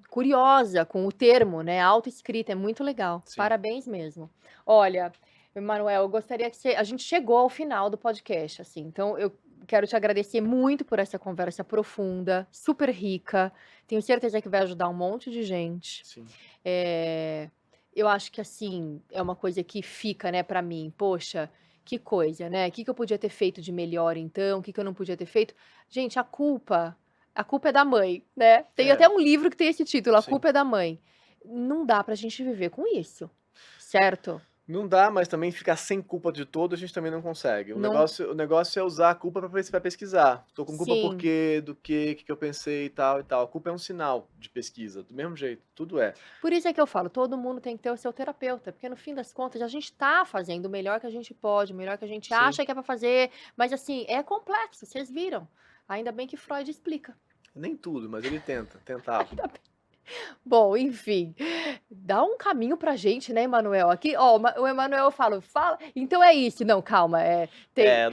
curiosa com o termo, né, autoescrita, é muito legal. Sim. Parabéns mesmo. Olha, Emanuel, eu gostaria que você a gente chegou ao final do podcast, assim, então eu quero te agradecer muito por essa conversa profunda, super rica, tenho certeza que vai ajudar um monte de gente. Sim. Eh, eu acho que, assim, é uma coisa que fica, né, pra mim, poxa, que coisa, né, que eu podia ter feito de melhor então, o que que eu não podia ter feito. Gente, a culpa é da mãe, né, tem até É, um livro que tem esse título, A sim. Culpa é da Mãe. Não dá pra gente viver com isso, certo? Não dá, mas também ficar sem culpa de todo a gente também não consegue. O Não negócio o negócio é usar a culpa para pesquisar. Tô com culpa por sim. quê, do quê, que eu pensei e tal e tal. A culpa é um sinal de pesquisa, do mesmo jeito, tudo é. Por isso é que eu falo, todo mundo tem que ter o seu terapeuta, porque no fim das contas a gente tá fazendo o melhor que a gente pode, o melhor que a gente Sim, acha que é pra fazer, mas assim, é complexo, vocês viram. Ainda bem que Freud explica. nem tudo, mas ele tentava. Ainda bem. Bom, enfim, dá um caminho pra gente, né, Emanuel? Aqui, ó, o Emanuel fala, fala, então é isso. Não, calma, tem, É,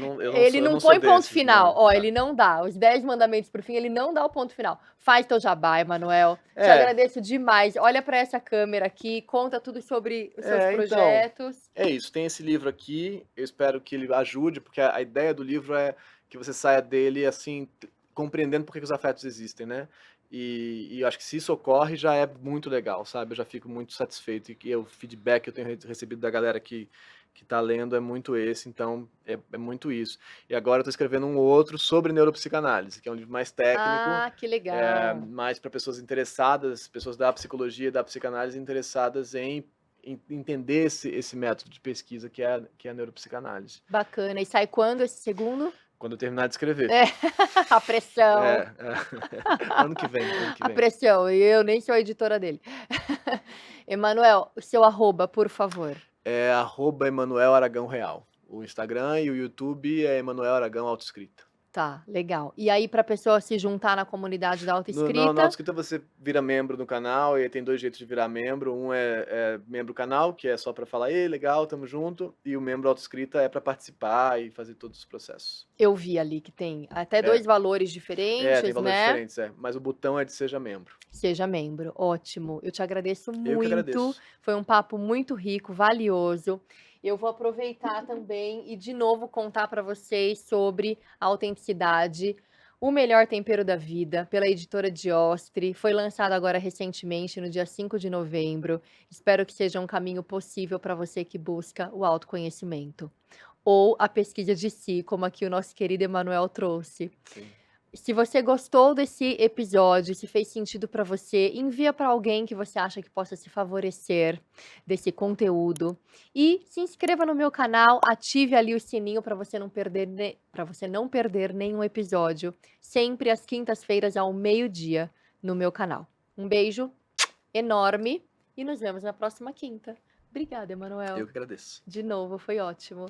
ele eu não não sou põe ponto desses final. não. Ó, ele não dá. Os 10 mandamentos pro fim, ele não dá o ponto final. Faz teu jabá, Emanuel. Te É, agradeço demais. Olha pra essa câmera aqui, conta tudo sobre os seus então, projetos. é isso, tem esse livro aqui, eu espero que ele ajude, porque a ideia do livro é que você saia dele, assim, compreendendo por que que os afetos existem, né. E eu acho que se isso ocorre já é muito legal, sabe, eu já fico muito satisfeito e o feedback que eu tenho recebido da galera que tá lendo é muito esse, então é muito isso. E agora eu tô escrevendo um outro sobre neuropsicanálise, que é um livro mais técnico, Ah, que legal. mais para pessoas interessadas, pessoas da psicologia e da psicanálise interessadas em entender esse método de pesquisa que é a neuropsicanálise, Bacana. E sai quando esse segundo? quando eu terminar de escrever. É, a pressão. É, ano que vem, ano que A vem. pressão, e eu nem sou a editora dele. Emanuel, o seu arroba, por favor. É @Emanuel Aragão Real. O Instagram e o YouTube é Emanuel Aragão Autoescrita. Tá, legal. E aí pra pessoa se juntar na comunidade da Na autoescrita, Autoescrita você vira membro do canal, e aí tem 2 jeitos de virar membro, um é membro canal, que é só para falar: "Ei, legal, tamo junto", e o membro Autoescrita é para participar e fazer todos os processos. eu vi ali que tem até É, 2 valores tem diferentes, valores né. diferentes, mas o botão é de seja membro. Seja membro, ótimo. Eu te agradeço Eu que muito, agradeço. foi um papo muito rico, valioso. Eu vou aproveitar também e de novo contar para vocês sobre a autenticidade, O Melhor Tempero da Vida, pela editora Diostre. Foi lançado agora recentemente, no dia 5 de novembro. Espero que seja um caminho possível para você que busca o autoconhecimento. Ou a pesquisa de si, como aqui o nosso querido Emanuel trouxe. Sim. Se você gostou desse episódio, se fez sentido para você, envia para alguém que você acha que possa se favorecer desse conteúdo e se inscreva no meu canal, ative ali o sininho para você não perder nenhum episódio, sempre às quintas-feiras ao meio-dia no meu canal. Um beijo enorme e nos vemos na próxima quinta. Obrigada, Emanuel. Eu que agradeço. De novo, foi ótimo.